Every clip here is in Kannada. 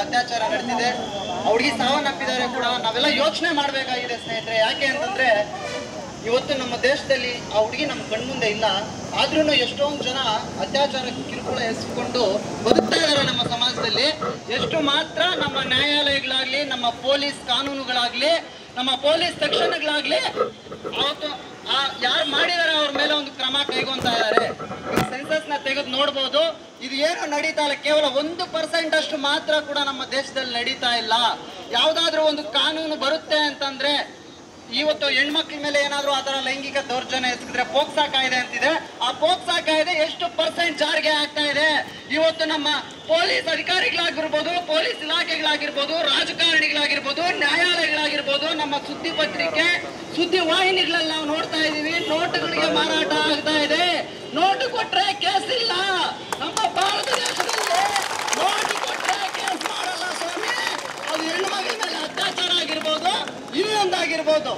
ಅತ್ಯಾಚಾರ ನಡೆದಿದೆ, ಆ ಹುಡುಗಿ ಸಾವನ್ನಪ್ಪಿದ್ದಾರೆ ಕೂಡ. ನಾವೆಲ್ಲ ಯೋಚನೆ ಮಾಡಬೇಕಾಗಿದೆ ಸ್ನೇಹಿತರೆ. ಯಾಕೆ ಅಂತಂದ್ರೆ ಇವತ್ತು ನಮ್ಮ ದೇಶದಲ್ಲಿ ಆ ಹುಡುಗಿ ನಮ್ಮ ಕಣ್ಮುಂದೆ ಇಲ್ಲ, ಆದ್ರೂ ಎಷ್ಟೊಂದು ಜನ ಅತ್ಯಾಚಾರಕ್ಕೆ ಕಿರುಕುಳ ಎಸಗಿಕೊಂಡು ಬದುಕ್ತಾ ಇದ್ದಾರೆ ನಮ್ಮ ಸಮಾಜದಲ್ಲಿ. ಎಷ್ಟು ಮಾತ್ರ ನಮ್ಮ ನ್ಯಾಯಾಲಯಗಳಾಗ್ಲಿ, ನಮ್ಮ ಪೊಲೀಸ್ ಕಾನೂನುಗಳಾಗ್ಲಿ, ನಮ್ಮ ಪೊಲೀಸ್ ಸೆಕ್ಷನ್ಗಳಾಗ್ಲಿ ಅವತ್ತು ಯಾರು ಮಾಡಿದಾರೆ ಅವ್ರ ಮೇಲೆ ಒಂದು ಕ್ರಮ ಕೈಗೊಂತಾ ಇದ್ದಾರೆ. ಸೆನ್ಸಸ್ ನ ತೆಗೆದು ನೋಡ್ಬೋದು. ಇದು ಏನು ನಡೀತಾ ಇಲ್ಲ, ಕೇವಲ 1% ಅಷ್ಟು ಮಾತ್ರ ಕೂಡ ನಮ್ಮ ದೇಶದಲ್ಲಿ ನಡೀತಾ ಇಲ್ಲ. ಯಾವ್ದಾದ್ರು ಒಂದು ಕಾನೂನು ಬರುತ್ತೆ ಅಂತಂದ್ರೆ, ಇವತ್ತು ಹೆಣ್ಮಕ್ಳ ಮೇಲೆ ಏನಾದ್ರು ಆತರ ಲೈಂಗಿಕ ದೌರ್ಜನ್ಯ ಎಸಗಿದ್ರೆ ಪೋಕ್ಸಾ ಕಾಯ್ದೆ ಅಂತಿದೆ. ಆ ಪೋಕ್ಸಾ ಕಾಯ್ದೆ ಎಷ್ಟು % ಜಾರಿಗೆ ಆಗ್ತಾ ಇದೆ? ಇವತ್ತು ನಮ್ಮ ಪೊಲೀಸ್ ಅಧಿಕಾರಿಗಳಾಗಿರ್ಬೋದು, ಪೊಲೀಸ್ ಇಲಾಖೆಗಳಾಗಿರ್ಬೋದು, ರಾಜಕಾರಣಿಗಳಾಗಿರ್ಬೋದು, ನ್ಯಾಯಾಲಯಗಳಾಗಿರ್ಬೋದು, ನಮ್ಮ ಸುದ್ದಿ ಪತ್ರಿಕೆ, ಸುದ್ದಿ ವಾಹಿನಿಗಳಲ್ಲಿ ನಾವು ನೋಡ್ತಾ ಇದೀವಿ, ನೋಟುಗಳಿಗೆ ಮಾರಾಟ ಆಗ್ತಾ ಇದೆ. ನೋಟು ಕೊಟ್ರೆ ಕೇಸ್ ಇಲ್ಲ. ನಮ್ಮ ಭಾರತ ದೇಶದಲ್ಲಿ ನೋಟು ಕೊಟ್ರೆ ಕೇಸ್ ಮಾಡಲ್ಲ ಸ್ವಾಮಿ. ಅದು ಹೆಣ್ಣು ಮಗಳ ಮೇಲೆ ಅತ್ಯಾಚಾರ ಆಗಿರ್ಬೋದು, ಇನ್ನೊಂದಾಗಿರ್ಬೋದು.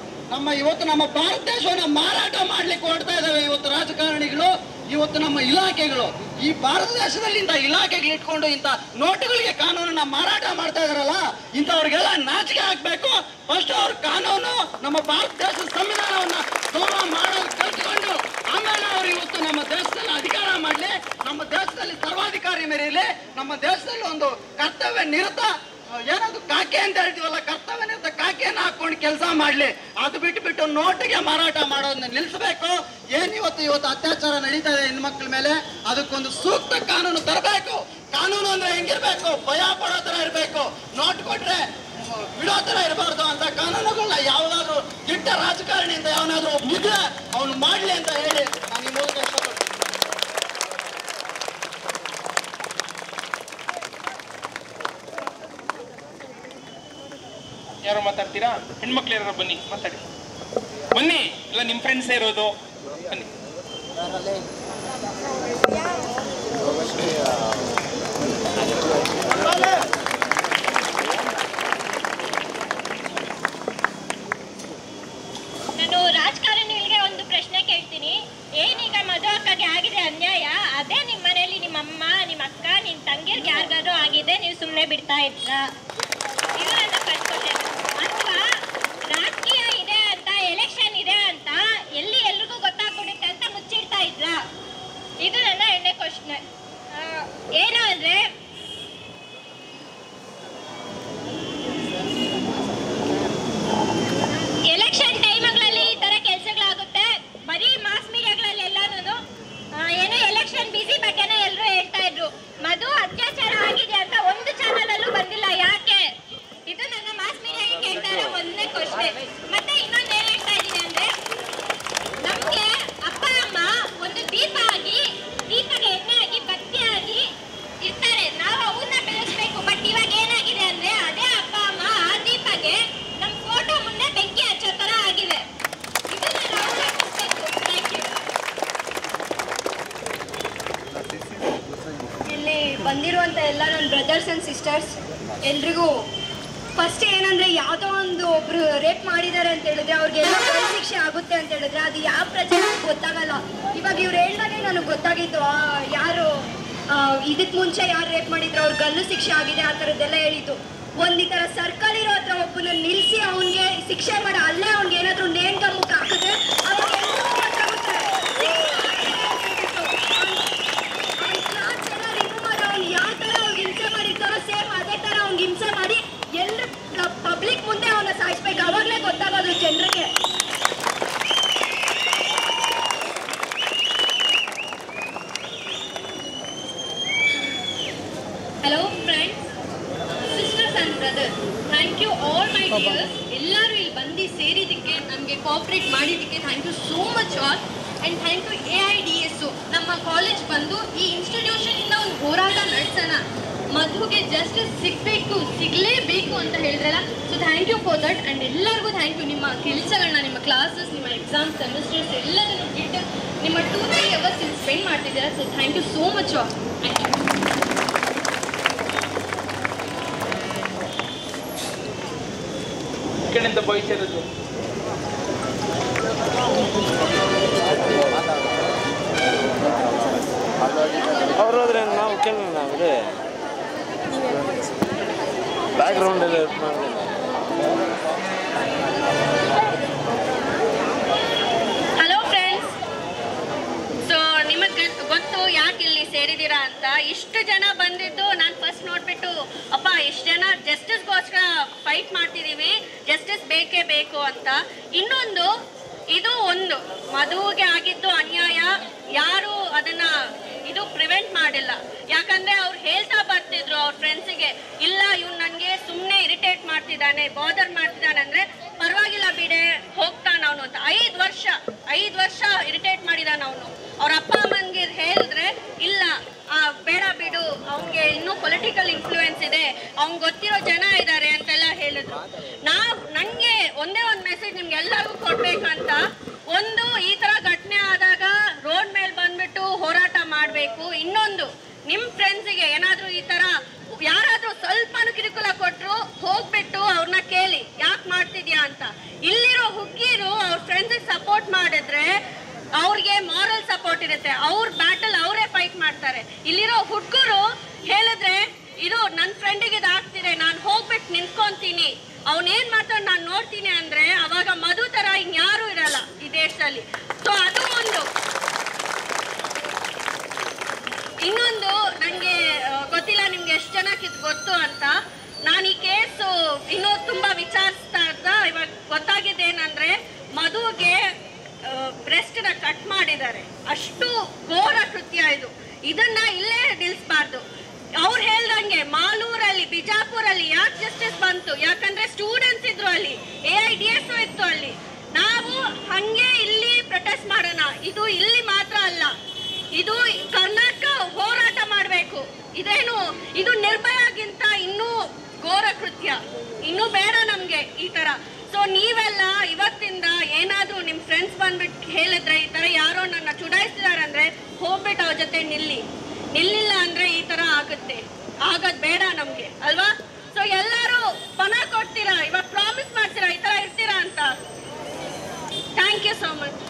ಇವತ್ತು ನಮ್ಮ ಭಾರತ ದೇಶವನ್ನು ಮಾರಾಟ ಮಾಡ್ಲಿಕ್ಕೆ ಹೊರಡ್ತಾ ಇದಾವೆ ಇವತ್ತು ರಾಜಕಾರಣಿಗಳು, ಇವತ್ತು ನಮ್ಮ ಇಲಾಖೆಗಳು. ಈ ಭಾರತ ದೇಶದಲ್ಲಿ ಇಂಥ ಇಲಾಖೆಗಳು ಇಟ್ಕೊಂಡು ಇಂಥ ನೋಟುಗಳಿಗೆ ಕಾನೂನನ್ನ ಮಾರಾಟ ಮಾಡ್ತಾ ಇದಾರಲ್ಲ, ಇಂಥವ್ರಿಗೆಲ್ಲ ನಾಚಿಕೆ ಹಾಕ್ಬೇಕು. ಫಸ್ಟ್ ಅವ್ರ ಕಾನೂನು ನಮ್ಮ ಭಾರತ ದೇಶದ ಸಂವಿಧಾನವನ್ನ ಗೌರವ ಮಾಡೋದು ಕಲ್ತ್ಕೊಂಡು ಆಮೇಲೆ ಅವ್ರು ಇವತ್ತು ನಮ್ಮ ದೇಶದಲ್ಲಿ ಅಧಿಕಾರ ಮಾಡ್ಲಿ, ನಮ್ಮ ದೇಶದಲ್ಲಿ ಸರ್ವಾಧಿಕಾರಿ ಮೆರೀಲಿ, ನಮ್ಮ ದೇಶದಲ್ಲಿ ಒಂದು ಕರ್ತವ್ಯ ನಿರತ ಏನಾದ್ರು ಕಾಕೆ ಅಂತ ಹೇಳ್ತೀವಲ್ಲ, ಕರ್ತವ್ಯ ನಿರತ ಕಾಕೆಯನ್ನು ಹಾಕೊಂಡು ಕೆಲಸ ಮಾಡ್ಲಿ. ಅದು ಬಿಟ್ಟು ನೋಟಿಗೆ ಮಾರಾಟ ಮಾಡೋದನ್ನ ನಿಲ್ಲಿಸಬೇಕು. ಇವತ್ತು ಅತ್ಯಾಚಾರ ನಡೀತಾ ಇದೆ ಹೆಣ್ಮಕ್ಳ ಮೇಲೆ, ಅದಕ್ಕೊಂದು ಸೂಕ್ತ ಕಾನೂನು ತರಬೇಕು. ಕಾನೂನು ಅಂದ್ರೆ ಹೆಂಗಿರ್ಬೇಕು? ಭಯ ಪಡೋ ತರ ಇರ್ಬೇಕು. ನೋಟ್ ಕೊಟ್ರೆ ಬಿಡೋ ತರ ಇರಬಾರ್ದು ಅಂತ ಕಾನೂನುಗಳನ್ನ ಯಾವ್ದಾದ್ರು ದಿಟ್ಟ ರಾಜಕಾರಣಿಯಿಂದ ಯಾವನಾದ್ರೂ ಒಬ್ಬಿದ್ರೆ ಅವನು ಮಾಡ್ಲಿ ಅಂತ ಹೇಳಿ ನಾನು ಈ ಮೂಲಕ ಇಷ್ಟಪಡ್ತೀನಿ. ಯಾರು ಮಾತಾಡ್ತೀರಾ? ಹೆಣ್ಮಕ್ಳು ಯಾರು ಬನ್ನಿ ಮಾತಾಡಿ, ಬನ್ನಿ. ಇಲ್ಲ ನಿಮ್ಮ ಫ್ರೆಂಡ್ಸೇ ಇರೋದು, ಬನ್ನಿ. ನಾನು ರಾಜಕಾರಣಿಗಳಿಗೆ ಒಂದು ಪ್ರಶ್ನೆ ಕೇಳ್ತೀನಿ. ಏನೀಗ ಮಧು ಅಕ್ಕಗೆ ಆಗಿದೆ ಅನ್ಯಾಯ, ಅದೇ ನಿಮ್ಮ ಮನೆಯಲ್ಲಿ ನಿಮ್ಮ ಅಮ್ಮ, ನಿಮ್ಮ ಅಕ್ಕ, ನಿಮ್ಮ ತಂಗಿಯರ್ಗೆ ಯಾರಿಗಾದ್ರೂ ಆಗಿದೆ, ನೀವು ಸುಮ್ಮನೆ ಬಿಡ್ತಾ ಇದ್ರಾ? ಇದು ನನ್ನ ಫಸ್ಟ್ ಕ್ವಶನ್. ಅಥವಾ ರಾಜಕೀಯ ಇದೆ ಅಂತ, ಎಲೆಕ್ಷನ್ ಇದೆ ಅಂತ ಎಲ್ರಿಗೂ ಗೊತ್ತಾಗ್ಬಿಡುತ್ತೆ ಅಂತ ಮುಚ್ಚಿಡ್ತಾ ಇದ್ರಾ? ಇದು ನನ್ನ ಎರಡನೇ ಕ್ವಶನ್. ಏನು ಅಂದ್ರೆ, ಎಲೆಕ್ಷನ್ ಟೈಮ್ಗಳಲ್ಲಿ ಈ ತರ ಕೆಲಸಗಳಾಗುತ್ತೆ. ಬರೀ ಮಾಸ್ ಮೀಡಿಯಾಗಳಲ್ಲಿ ಎಲ್ಲಾನು ಏನೋ ಎಲೆಕ್ಷನ್ ಬಿಸಿ ಬಗ್ಗೆನೇ ಎಲ್ಲರೂ ಹೇಳ್ತಾ ಇದ್ರು. ಮಧು ಅತ್ಯಾಚಾರ ಆಗಿದೆ ಅಂತ ಒಂದು ಚಾನಲ್ ಅಲ್ಲೂ ಬಂದಿಲ್ಲ, ಯಾಕೆ? ಇದು ನನ್ನ ಮಾಸ್ ಮೀಡಿಯಾಗೆ ಕೇಳ್ತಾ ಇರೋ ಒಂದನೇ ಕ್ವಶನ್. ಮತ್ತೆ ಇನ್ನೊಂದು ಏನ್ ಹೇಳ್ತಾ ಇದೀನಿ ಅಂದ್ರೆ, ನಮ್ಗೆ ಅಪ್ಪ ಅಮ್ಮ ಒಂದು ದೀಪ ಆಗಿ, ದೀಪಗೆ ಎಣ್ಣೆ ಆಗಿ, ಬತ್ತಿ ಆಗಿ ಇರ್ತಾರೆ. ನಾವು ಅವನ್ನ ಬೆಳೆಸ್ಬೇಕು. ಬಟ್ ಇವಾಗ ಏನಾಗಿದೆ ಅಂದ್ರೆ, ಅದೇ ಅಪ್ಪ ಅಮ್ಮ ಆ ದೀಪಗೆ ನಮ್ ಫೋಟೋ ಮುಂದೆ ಬೆಂಕಿ ಹಚ್ಚೋ ತರ ಆಗಿದೆ. ಇದನ್ನ ನಾವು ತಪ್ಪಿಸ್ಬೇಕು. Thank you. ಇಲ್ಲಿ ಬಂದಿರುವಂಥ ಎಲ್ಲ ನನ್ನ ಬ್ರದರ್ಸ್ ಆ್ಯಂಡ್ ಸಿಸ್ಟರ್ಸ್ ಎಲ್ರಿಗೂ ಫಸ್ಟ್ ಏನಂದರೆ, ಯಾವುದೋ ಒಬ್ರು ರೇಪ್ ಮಾಡಿದ್ದಾರೆ ಅಂತ ಹೇಳಿದ್ರೆ ಅವ್ರಿಗೆಲ್ಲ ಗಲ್ಲು ಶಿಕ್ಷೆ ಆಗುತ್ತೆ ಅಂತ ಹೇಳಿದ್ರೆ ಅದು ಯಾವ ಪ್ರಜೆಗೂ ಗೊತ್ತಾಗಲ್ಲ. ಇವಾಗ ಇವ್ರು ಹೇಳಿದಾಗೆ ನನಗೆ ಗೊತ್ತಾಗಿತ್ತು, ಯಾರು ಇದಕ್ಕೆ ಮುಂಚೆ ಯಾರು ರೇಪ್ ಮಾಡಿದ್ರು ಅವ್ರು ಗಲ್ಲು ಶಿಕ್ಷೆ ಆಗಿದೆ ಆ ಥರದ್ದೆಲ್ಲ ಹೇಳಿದ್ದು. ಒಂದು ಈ ಥರ ಸರ್ಕಲ್ ಇರೋ ಹತ್ರ ಒಬ್ಬನ ನಿಲ್ಲಿಸಿ ಅವನಿಗೆ ಶಿಕ್ಷೆ ಮಾಡಿ ಅಲ್ಲೇ ಅವ್ನಿಗೆ ಏನಾದರೂ ನೇಣು ಗಮ್ಮಕ್ಕೆ ಹಾಕಿದ್ರೆ ಅವಾಗ ಎಲ್ಲರೂ ಗೊತ್ತಾಗುತ್ತೆ. ಯಾವ ಥರ ಅವ್ನಿಗೆ ಹಿಂಸೆ ಮಾಡಿರ್ತಾರೋ ಸೇಮ್ ಅದೇ ಥರ ಅವ್ನಿಗೆ ಹಿಂಸೆ ಮಾಡಿ ಎಲ್ಲರೂ ಪಬ್ಲಿಕ್ ಮುಂದೆ ಅವನ್ನ ಸಾಯಿಸ್ಬೇಕು. ಅವಾಗಲೇ ಗೊತ್ತಾಗೋದು ಜನರಿಗೆ. Hello friends, sisters and brothers, thank you all my dears. ಎಲ್ಲರೂ ಇಲ್ಲಿ ಬಂದು ಸೇರಿದ್ದಕ್ಕೆ, ನಮಗೆ ಕೋಆಪ್ರೇಟ್ ಮಾಡಿದ್ದಕ್ಕೆ thank you so much all. And thank you AIDS. ನಮ್ಮ ಕಾಲೇಜ್ ಬಂದು ಈ ಇನ್ಸ್ಟಿಟ್ಯೂಷನಿಂದ ಒಂದು ಹೋರಾಟ ನಡೆಸೋಣ, ಮಧುಗೆ ಜಸ್ಟಿಸ್ ಸಿಗಲೇಬೇಕು ಅಂತ ಹೇಳಿದ್ರಲ್ಲ. So thank you for that. And ಎಲ್ಲರಿಗೂ ಥ್ಯಾಂಕ್ ಯು. ನಿಮ್ಮ ಕೆಲಸಗಳನ್ನ, ನಿಮ್ಮ ಕ್ಲಾಸಸ್, ನಿಮ್ಮ ಎಕ್ಸಾಮ್ಸ್, ಸೆಮಿಸ್ಟರ್ಸ್ ಎಲ್ಲದನ್ನು ಬಿಟ್ಟು ನಿಮ್ಮ 2-3 hours ಇಲ್ಲಿ ಸ್ಪೆಂಡ್ ಮಾಡ್ತಿದ್ದೀರಾ. So thank you so much all. Thank you. ಕಡೆಯಿಂದ ಬಾಯ್ಸ್ ಇರೋದು. ಅವ್ರು ಹೋದ್ರೆ ನಾವು ಕೇಳೋಣ. ಬ್ಯಾಕ್ಗ್ರೌಂಡ್ ಎಲ್ಲ ಹಲೋ ಫ್ರೆಂಡ್ಸ್, ಸೊ ನಿಮಗೆ ಗೊತ್ತು ಯಾಕೆ ಇಲ್ಲಿ ಸೇರಿದ್ದೀರಾ ಅಂತ. ಇಷ್ಟು ಜನ ಬಂದಿದ್ದು ನಾನು ಫಸ್ಟ್ ನೋಡ್ಬಿಟ್ಟು ಅಪ್ಪ ಇಷ್ಟು ಜನ ಜಸ್ಟಿಸ್ಗೋಸ್ಕರ ಫೈಟ್ ಮಾಡ್ತಿದ್ದೀವಿ, ಜಸ್ಟಿಸ್ ಬೇಕೇ ಬೇಕು ಅಂತ. ಇನ್ನೊಂದು, ಇದು ಒಂದು ಮದುವೆಗೆ ಆಗಿದ್ದು ಅನ್ಯಾಯ, ಯಾರು ಅದನ್ನ ಇದು ಪ್ರಿವೆಂಟ್ ಮಾಡಿಲ್ಲ. ಯಾಕಂದ್ರೆ ಅವ್ರು ಹೇಳ್ತಾ ಬರ್ತಿದ್ರು ಅವ್ರ ಫ್ರೆಂಡ್ಸಿಗೆ, ಇಲ್ಲ ಇವ್ನು ನನಗೆ ಸುಮ್ಮನೆ ಇರಿಟೇಟ್ ಮಾಡ್ತಿದ್ದಾನೆ, ಬಾದರ್ ಮಾಡ್ತಿದ್ದಾನೆ, ಅಂದ್ರೆ ಪರವಾಗಿಲ್ಲ ಬಿಡೆ ಹೋಗ್ತಾನ ಅವನು ಅಂತ. 5 ವರ್ಷ ಇರಿಟೇಟ್ ಮಾಡಿದಾನ ಅವನು. ಅವ್ರ ಅಪ್ಪ ಅಮ್ಮನ್ಗೆ ಹೇಳಿದ್ರೆ ಇಲ್ಲ ಬೇಡ ಬಿಡು, ಅವ್ನಿಗೆ ಇನ್ನೂ ಪೊಲಿಟಿಕಲ್ ಇನ್ಫ್ಲೂಯೆನ್ಸ್ ಇದೆ, ಅವ್ನಿಗೆ ಗೊತ್ತಿರೋ ಜನ ಇದ್ದಾರೆ ಅಂತೆಲ್ಲ ಹೇಳಿದ್ರು. ನನಗೆ ಒಂದೇ ಒಂದು ಮೆಸೇಜ್ ನಿಮ್ಗೆ ಎಲ್ಲರಿಗೂ ಕೊಡ್ಬೇಕಂತ. ಒಂದು, ಈ ತರ ಘಟನೆ ಆದಾಗ ರೋಡ್ ಮೇಲೆ ಬಂದ್ಬಿಟ್ಟು ಹೋರಾಟ ಮಾಡಬೇಕು. ಇನ್ನೊಂದು, ನಿಮ್ಮ ಫ್ರೆಂಡ್ಸಿಗೆ ಏನಾದರೂ ಈ ತರ ಯಾರಾದ್ರೂ ಸ್ವಲ್ಪನೂ ಕಿರುಕುಳ ಕೊಟ್ಟರು ಹೋಗ್ಬಿಟ್ಟು ಅವ್ರನ್ನ ಕೇಳಿ ಯಾಕೆ ಮಾಡ್ತಿದ್ಯಾ ಅಂತ. ಇಲ್ಲಿರೋ ಹುಡುಗಿರು ಅವ್ರ ಫ್ರೆಂಡ್ಸಿಗೆ ಸಪೋರ್ಟ್ ಮಾಡಿದ್ರೆ ಅವ್ರಿಗೆ ಮಾರಲ್ ಸಪೋರ್ಟ್ ಇರುತ್ತೆ, ಅವ್ರ ಬ್ಯಾಟಲ್ ಅವರೇ ಫೈಟ್ ಮಾಡ್ತಾರೆ. ಇಲ್ಲಿರೋ ಹುಡುಗರು ಹೇಳಿದ್ರೆ ಇದು ನನ್ನ ಫ್ರೆಂಡಿಗೆ ಇದಾಗ್ತಿದೆ, ನಾನು ಹೋಗ್ಬಿಟ್ಟು ನಿಂತ್ಕೊಂತೀನಿ, ಅವನೇನ್ ಮಾಡ್ತಾನೆ ನಾನು ನೋಡ್ತೀನಿ ಅಂದ್ರೆ ಅವಾಗ ಮಧು ತರ ಇನ್ಯಾರೂ ಇರಲ್ಲ ಈ ದೇಶದಲ್ಲಿ. ಸೊ ಅದು ಒಂದು. ಇನ್ನೊಂದು, ನನಗೆ ಗೊತ್ತಿಲ್ಲ ನಿಮ್ಗೆ ಎಷ್ಟು ಜನಕ್ಕೆ ಇದು ಗೊತ್ತು ಅಂತ. ನಾನು ಈ ಕೇಸು ಇನ್ನೂ ತುಂಬಾ ವಿಚಾರಿಸ್ತಾ ಇದ್ದ. ಇವಾಗ ಗೊತ್ತಾಗಿದ್ದೇನಂದ್ರೆ ಮಧುಗೆ ಬ್ರೆಸ್ಟ್ನ ಕಟ್ ಮಾಡಿದ್ದಾರೆ. ಅಷ್ಟು ಘೋರ ಕೃತ್ಯ ಇದು. ಇದನ್ನ ಇಲ್ಲೇ ನಿಲ್ಲಿಸಬಾರ್ದು. ಅವ್ರು ಹೇಳ್ದಂಗೆ ಮಾಲೂರಲ್ಲಿ, ಬಿಜಾಪುರಲ್ಲಿ ಯಾಕೆ ಜಸ್ಟಿಸ್ ಬಂತು? ಯಾಕಂದ್ರೆ ಸ್ಟೂಡೆಂಟ್ಸ್ ಇದ್ರು ಅಲ್ಲಿ, AIDS ಇತ್ತು ಅಲ್ಲಿ. ನಾವು ಹಂಗೆ ಇಲ್ಲಿ ಪ್ರೊಟೆಸ್ಟ್ ಮಾಡೋಣ. ಇದು ಇಲ್ಲಿ ಮಾತ್ರ ಅಲ್ಲ, ಇದು ಕರ್ನಾಟಕ ಹೋರಾಟ ಮಾಡಬೇಕು. ಇದು ನಿರ್ಭಯಾಗಿಂತ ಇನ್ನೂ ಘೋರ ಕೃತ್ಯ, ಇನ್ನೂ ಬೇಡ ನಮ್ಗೆ ಈ ತರ. ಸೊ ನೀವೆಲ್ಲ ಇವತ್ತಿಂದ ಏನಾದ್ರೂ ನಿಮ್ ಫ್ರೆಂಡ್ಸ್ ಬಂದ್ಬಿಟ್ಟು ಹೇಳಿದ್ರೆ ಈ ತರ ಯಾರೋ ನನ್ನ ಚುಡಾಯಿಸ್ತಿದಾರೆ ಅಂದ್ರೆ ಹೋಗ್ಬಿಟ್ಟು ಅವ್ರ ಜೊತೆ ನಿಲ್ಲಿಲ್ಲ ಅಂದ್ರೆ ಈ ತರ ಆಗುತ್ತೆ. ಆಗದ್ ಬೇಡ ನಮ್ಗೆ ಅಲ್ವಾ? ಸೊ ಎಲ್ಲರೂ ಪಣ ಕೊಡ್ತೀರಾ, ಇವಾಗ ಪ್ರಾಮಿಸ್ ಮಾಡ್ತೀರಾ ಈ ತರ ಇರ್ತೀರಾ ಅಂತ. Thank you so much.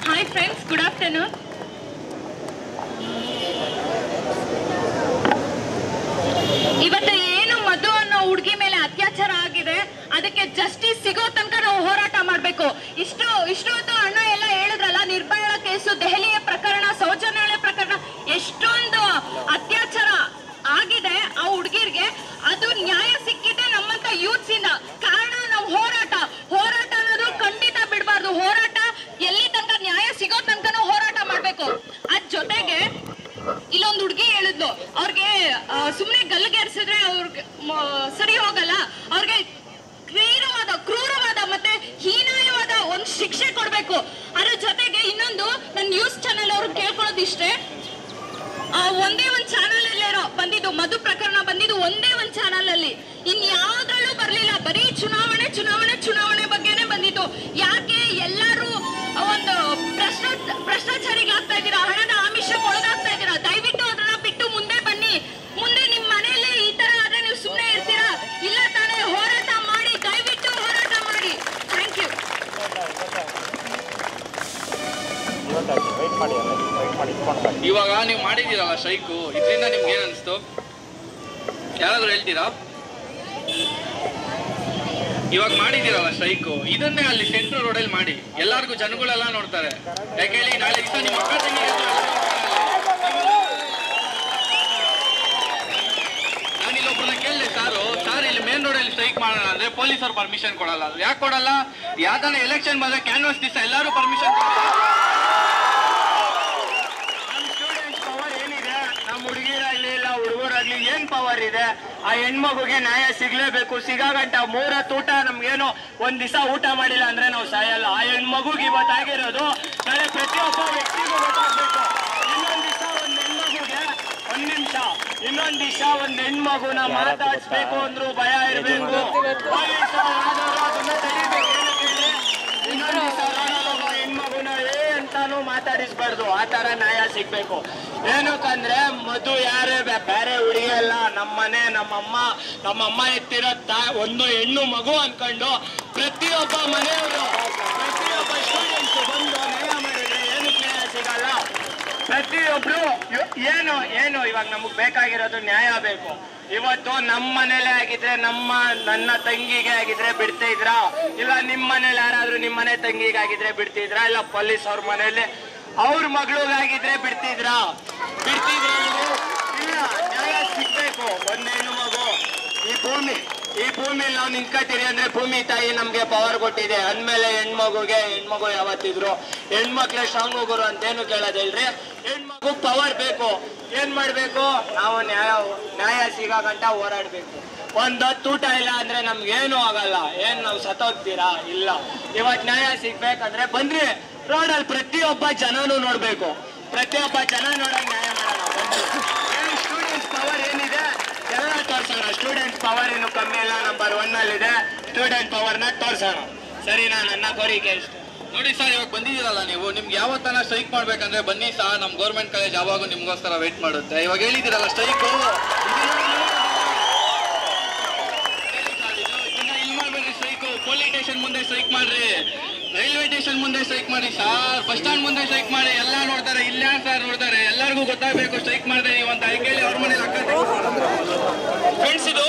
Hi friends, good afternoon. ಇವತ್ತು ಏನು ಮಧು ಅನ್ನೋ ಹುಡುಗಿ ಮೇಲೆ ಅತ್ಯಾಚಾರ ಆಗಿದೆ, ಅದಕ್ಕೆ ಜಸ್ಟಿಸ್ ಸಿಗೋ ತನಕ ನಾವು ಹೋರಾಟ ಮಾಡ್ಬೇಕು. ಇಷ್ಟು ಹೊತ್ತು ಅಣ್ಣ ಎಲ್ಲ ಹೇಳಿದ್ರಲ್ಲ, ನಿರ್ಭಯ ಕೇಸು, ದೆಹಲಿಯ ಪ್ರಕರಣ, ಸೌಜನ್ಯ ಪ್ರಕರಣ, ಎಷ್ಟೊಂದು ಅತ್ಯಾಚಾರ ಆಗಿದೆ ಆ ಹುಡುಗಿರ್ಗೆ. ಅದು ನ್ಯಾಯ ಸಿಕ್ಕಿದೆ ನಮ್ಮಂತ ಯೂತ್ಸ್ ಇಂದ. ಕಾರಣ ನಾವು ಹೋರಾಟ ಅನ್ನೋದು ಖಂಡಿತ ಬಿಡಬಾರ್ದು. ಹೋರಾಟ ಎಲ್ಲಿ ತನಕ ನ್ಯಾಯ ಸಿಗೋ ತನಕ ಹೋರಾಟ ಮಾಡ್ಬೇಕು. ಅದ್ ಜೊತೆಗೆ ಇಲ್ಲೊಂದು ಹುಡುಗಿ ಹೇಳಿದ್ಲು, ಅವ್ರಿಗೆ ಸುಮ್ನೆ ಗಲ್ಲಿಗೇರಿಸಿದ್ರೆ ಅವ್ರಿಗೆ ಸರಿ ಹೋಗಲ್ಲ, ಅವ್ರಿಗೆ ಕ್ರೂರವಾದ ಮತ್ತೆ ಹೀನಾಯವಾದ ಒಂದು ಶಿಕ್ಷೆ ಕೊಡ್ಬೇಕು. ಅದ್ರ ಜೊತೆಗೆ ಇನ್ನೊಂದು, ನನ್ನ ನ್ಯೂಸ್ ಚಾನೆಲ್ ಅವ್ರು ಕೇಳ್ಕೊಳ್ಳೋದಿಷ್ಟೇ, ಒಂದೇ ಒಂದು ಚಾನಲ್ ಅಲ್ಲೇ ಬಂದಿದ್ದು ಮಧು ಪ್ರಕರಣ ಬಂದಿದ್ದು ಒಂದೇ ಒಂದು ಚಾನಲ್ ಅಲ್ಲಿ, ಇನ್ಯಾವ್ದ್ರಲ್ಲೂ ಬರ್ಲಿಲ್ಲ. ಬರೀ ಚುನಾವಣೆ ಬಗ್ಗೆನೆ ಬಂದಿತ್ತು. ಯಾಕೆ ಎಲ್ಲರೂ ಒಂದು ಭ್ರಷ್ಟಾಚಾರಿಗಳಾಗ್ತಾ ಇದ್ದೀರಾ, ಹಣದ ಆಮಿಷಕ್ಕೆ ಒಳಗಾಗ್ತಾ ಇದ್ದೀರಾ? ದಯವಿಟ್ಟು ಅದನ್ನ ಬಿಟ್ಟು ಮುಂದೆ ಬನ್ನಿ. ಮುಂದೆ ನಿಮ್ ಮನೆಯಲ್ಲಿ ಈ ತರ ಆದ್ರೆ ನೀವು ಸುಮ್ಮನೆ ಇರ್ತೀರಾ? ಇಲ್ಲ ತಾನೇ? ಹೋರಾಟ ಮಾಡಿ, ದಯವಿಟ್ಟು ಹೋರಾಟ ಮಾಡಿ. Thank you. ಇವಾಗ ನೀವು ಮಾಡಿದ್ದೀರಲ್ಲ ಸ್ಟ್ರೈಕು, ಇದರಿಂದ ನಿಮ್ಗೆ ಏನ್ ಅನಿಸ್ತು? ಯಾರಾದ್ರೂ ಹೇಳ್ತೀರಾ? ಇವಾಗ ಮಾಡಿದ್ದೀರಲ್ಲ ಸ್ಟ್ರೈಕು, ಇದನ್ನೇ ಅಲ್ಲಿ ಸೆಂಟ್ರಲ್ ರೋಡಲ್ಲಿ ಮಾಡಿ, ಎಲ್ಲರಿಗೂ ಜನಗಳೆಲ್ಲ ನೋಡ್ತಾರೆ. ಯಾಕೆ ಹೇಳಿ, ನಾಳೆ ದಿವಸ ನಿಮ್ಮ ಅಕ್ಕ ತಂಗಿ ನಾನು ಇಲ್ಲೊಬ್ಬರನ್ನ ಕೇಳಿದೆ, ಸರ್ ಇಲ್ಲಿ ಮೇನ್ ರೋಡಲ್ಲಿ ಸ್ಟ್ರೈಕ್ ಮಾಡೋಣ ಅಂದ್ರೆ ಪೊಲೀಸರು ಪರ್ಮಿಷನ್ ಕೊಡಲ್ಲ. ಯಾಕೆ ಕೊಡಲ್ಲ? ಯಾವ್ದಾನ ಎಲೆಕ್ಷನ್ ಬಂದ್ರೆ ಕ್ಯಾನ್ವಾಸ್ ದಿವಸ ಎಲ್ಲರೂ ಪರ್ಮಿಷನ್ ಕೊಡಲ್ಲ. ನಮ್ಮ ಹುಡುಗಿರಾಗ್ಲಿ ಇಲ್ಲ ಹುಡುಗರಾಗ್ಲಿ ಏನ್ ಪವರ್ ಇದೆ? ಆ ಹೆಣ್ಮಗುಗೆ ನ್ಯಾಯ ಸಿಗ್ಲೇಬೇಕು. ಸಿಗಾಗಂಟ 3 ಹೊತ್ತು ಊಟ, ನಮ್ಗೇನು ಒಂದ್ ದಿವಸ ಊಟ ಮಾಡಿಲ್ಲ ಅಂದ್ರೆ ನಾವು ಸಾಯಲ್ಲ. ಆ ಹೆಣ್ಮಗುಗೆ ಇವತ್ತಾಗಿರೋದು ನಾಳೆ ಪ್ರತಿಯೊಬ್ಬ ವ್ಯಕ್ತಿಗೂ ಗೊತ್ತಾಗ್ಬೇಕು. ಇನ್ನೊಂದ್ ದಿವಸ ಒಂದ್ ಹೆಣ್ಮಗುಗೆ ಇನ್ನೊಂದ್ ದಿವಸ ಒಂದ್ ಹೆಣ್ಮಗುನ ಮಾತಾಡ್ಸ್ಬೇಕು ಅಂದ್ರು ಭಯ ಇರ್ಬೇಕು. ಅದನ್ನ ತಡಿಬೇಕು. ಇನ್ನೊಂದ್ ದಿವಸ ಹೆಣ್ಮಗುನ ಅಂತಾನು ಮಾತಾಡಿಸ್ಬಾರ್ದು. ಆ ತರ ನ್ಯಾಯ ಸಿಗ್ಬೇಕು. ಏನಕ್ಕಂದ್ರೆ ಮಧು ಯಾರೇ ಬೇರೆ ಹುಡುಗಿ ಅಲ್ಲ, ನಮ್ಮನೆ ನಮ್ಮಮ್ಮ ಎತ್ತಿರೋ ಒಂದು ಹೆಣ್ಣು ಮಗು ಅನ್ಕೊಂಡು ಪ್ರತಿಯೊಬ್ಬ ಮನೆಯವರು, ಪ್ರತಿಯೊಬ್ಬ ಸ್ಟೂಡೆಂಟ್ಸ್ ಬಂದು ನ್ಯಾಯ ಮಾಡಿದ್ರೆ ಏನಕ್ಕೆ ನ್ಯಾಯ ಸಿಗಲ್ಲ? ಪ್ರತಿಯೊಬ್ರು ಏನು ಇವಾಗ ನಮಗ್ ಬೇಕಾಗಿರೋದು ನ್ಯಾಯ ಬೇಕು. ಇವತ್ತು ನಮ್ಮ ಮನೇಲೆ ಆಗಿದ್ರೆ ನನ್ನ ತಂಗಿಗೆ ಆಗಿದ್ರೆ ಬಿಡ್ತಿದ್ರಾ, ಇಲ್ಲ ನಿಮ್ಮ ಮನೇಲಿ ಯಾರಾದ್ರೂ ನಿಮ್ಮ ಮನೆ ತಂಗಿಗೆ ಆಗಿದ್ರೆ ಬಿಡ್ತಿದ್ರಾ, ಇಲ್ಲ ಪೊಲೀಸ್ ಅವ್ರ ಮನೇಲಿ ಅವ್ರ ಮಗಳಿಗಾಗಿದ್ರೆ ಬಿಡ್ತಿದ್ರಾ? ಇಲ್ಲ, ನ್ಯಾಯ ಸಿಗ್ಬೇಕು. ಒಂದ್ ಹೆಣ್ಣು ಮಗು ಈ ಭೂಮಿಲಿ ನಾವು ನಿಂತ್ಕೊತೀರಿ ಅಂದ್ರೆ ಭೂಮಿ ತಾಯಿ ನಮ್ಗೆ ಪವರ್ ಕೊಟ್ಟಿದೆ ಅಂದ್ಮೇಲೆ ಹೆಣ್ಮಗು ಯಾವತ್ತಿದ್ರು ಹೆಣ್ಮಕ್ಳೇ ಸ್ಟ್ರಾಂಗ್ ಹೋಗೋರು ಅಂತೇನು ಕೇಳೋದಿಲ್ರಿ. ಹೆಣ್ಮಗು ಪವರ್ ಬೇಕು. ಏನ್ ಮಾಡ್ಬೇಕು? ನಾವು ನ್ಯಾಯ ಸಿಗಂಟ ಹೋರಾಡ್ಬೇಕು. ಒಂದೊತ್ತು ಊಟ ಇಲ್ಲ ಅಂದ್ರೆ ನಮ್ಗೇನು ಆಗಲ್ಲ. ನಾವು ಸತ್ತೋಗ್ತೀರಾ? ಇಲ್ಲ. ಇವತ್ ನ್ಯಾಯ ಸಿಗ್ಬೇಕಂದ್ರೆ ಬನ್ರಿ ರೋಡಲ್ಲಿ ಪ್ರತಿಯೊಬ್ಬ ಜನನು ನೋಡ್ಬೇಕು. ಪ್ರತಿಯೊಬ್ಬ ಜನ ನೋಡಕ್ ನ್ಯಾಯ ಮಾಡೋಣ. ಸ್ಟೂಡೆಂಟ್ಸ್ ಪವರ್ ಏನಿದೆ ಎಲ್ಲ ತೋರ್ಸೋಣ. ಸ್ಟೂಡೆಂಟ್ ಪವರ್ ಏನು ಕಮ್ಮಿ ಇಲ್ಲ, ನಂಬರ್ 1 ಅಲ್ಲಿದೆ. ಸ್ಟೂಡೆಂಟ್ ಪವರ್ನ ತೋರ್ಸೋಣ. ಸರಿನಾ? ನನ್ನ ಕೋರಿಕೆ ಇಷ್ಟ. ನೋಡಿ ಸರ್, ಇವಾಗ ಬಂದಿದ್ದೀರಲ್ಲ ನೀವು, ನಿಮ್ಗೆ ಯಾವತ್ತನ ಸ್ಟ್ರೈಕ್ ಮಾಡ್ಬೇಕಂದ್ರೆ ಬನ್ನಿ ಸರ್, ನಮ್ಮ ಗೌರ್ಮೆಂಟ್ ಕಾಲೇಜ್ ಯಾವಾಗೂ ನಿಮ್ಗೋಸ್ಕರ ವೇಟ್ ಮಾಡುತ್ತೆ. ಇವಾಗ ಹೇಳಿದಿರಲ್ಲ ಸ್ಟ್ರೈಕು, ಇಲ್ಲಿ ಮಾಡ್ಬೇಡ್ರಿ ಸ್ಟ್ರೈಕು. ಪೊಲೀಸ್ ಸ್ಟೇಷನ್ ಮುಂದೆ ಸ್ಟ್ರೈಕ್ ಮಾಡ್ರಿ, ರೈಲ್ವೆ ಸ್ಟೇಷನ್ ಮುಂದೆ ಸ್ಟ್ರೈಕ್ ಮಾಡಿ ಸರ್, ಬಸ್ ಸ್ಟ್ಯಾಂಡ್ ಮುಂದೆ ಸ್ಟ್ರೈಕ್ ಮಾಡಿ. ಎಲ್ಲ ನೋಡ್ತಾರೆ, ಇಲ್ಲ ಸರ್ ನೋಡ್ತಾರೆ, ಎಲ್ಲರಿಗೂ ಗೊತ್ತಾಗಬೇಕು ಸ್ಟ್ರೈಕ್ ಮಾಡಿದೆ ನೀವು ಅಂತ. ಕೇಳಿ ಅವ್ರ ಮನೇಲಿ ಫ್ರೆಂಡ್ಸ್, ಇದು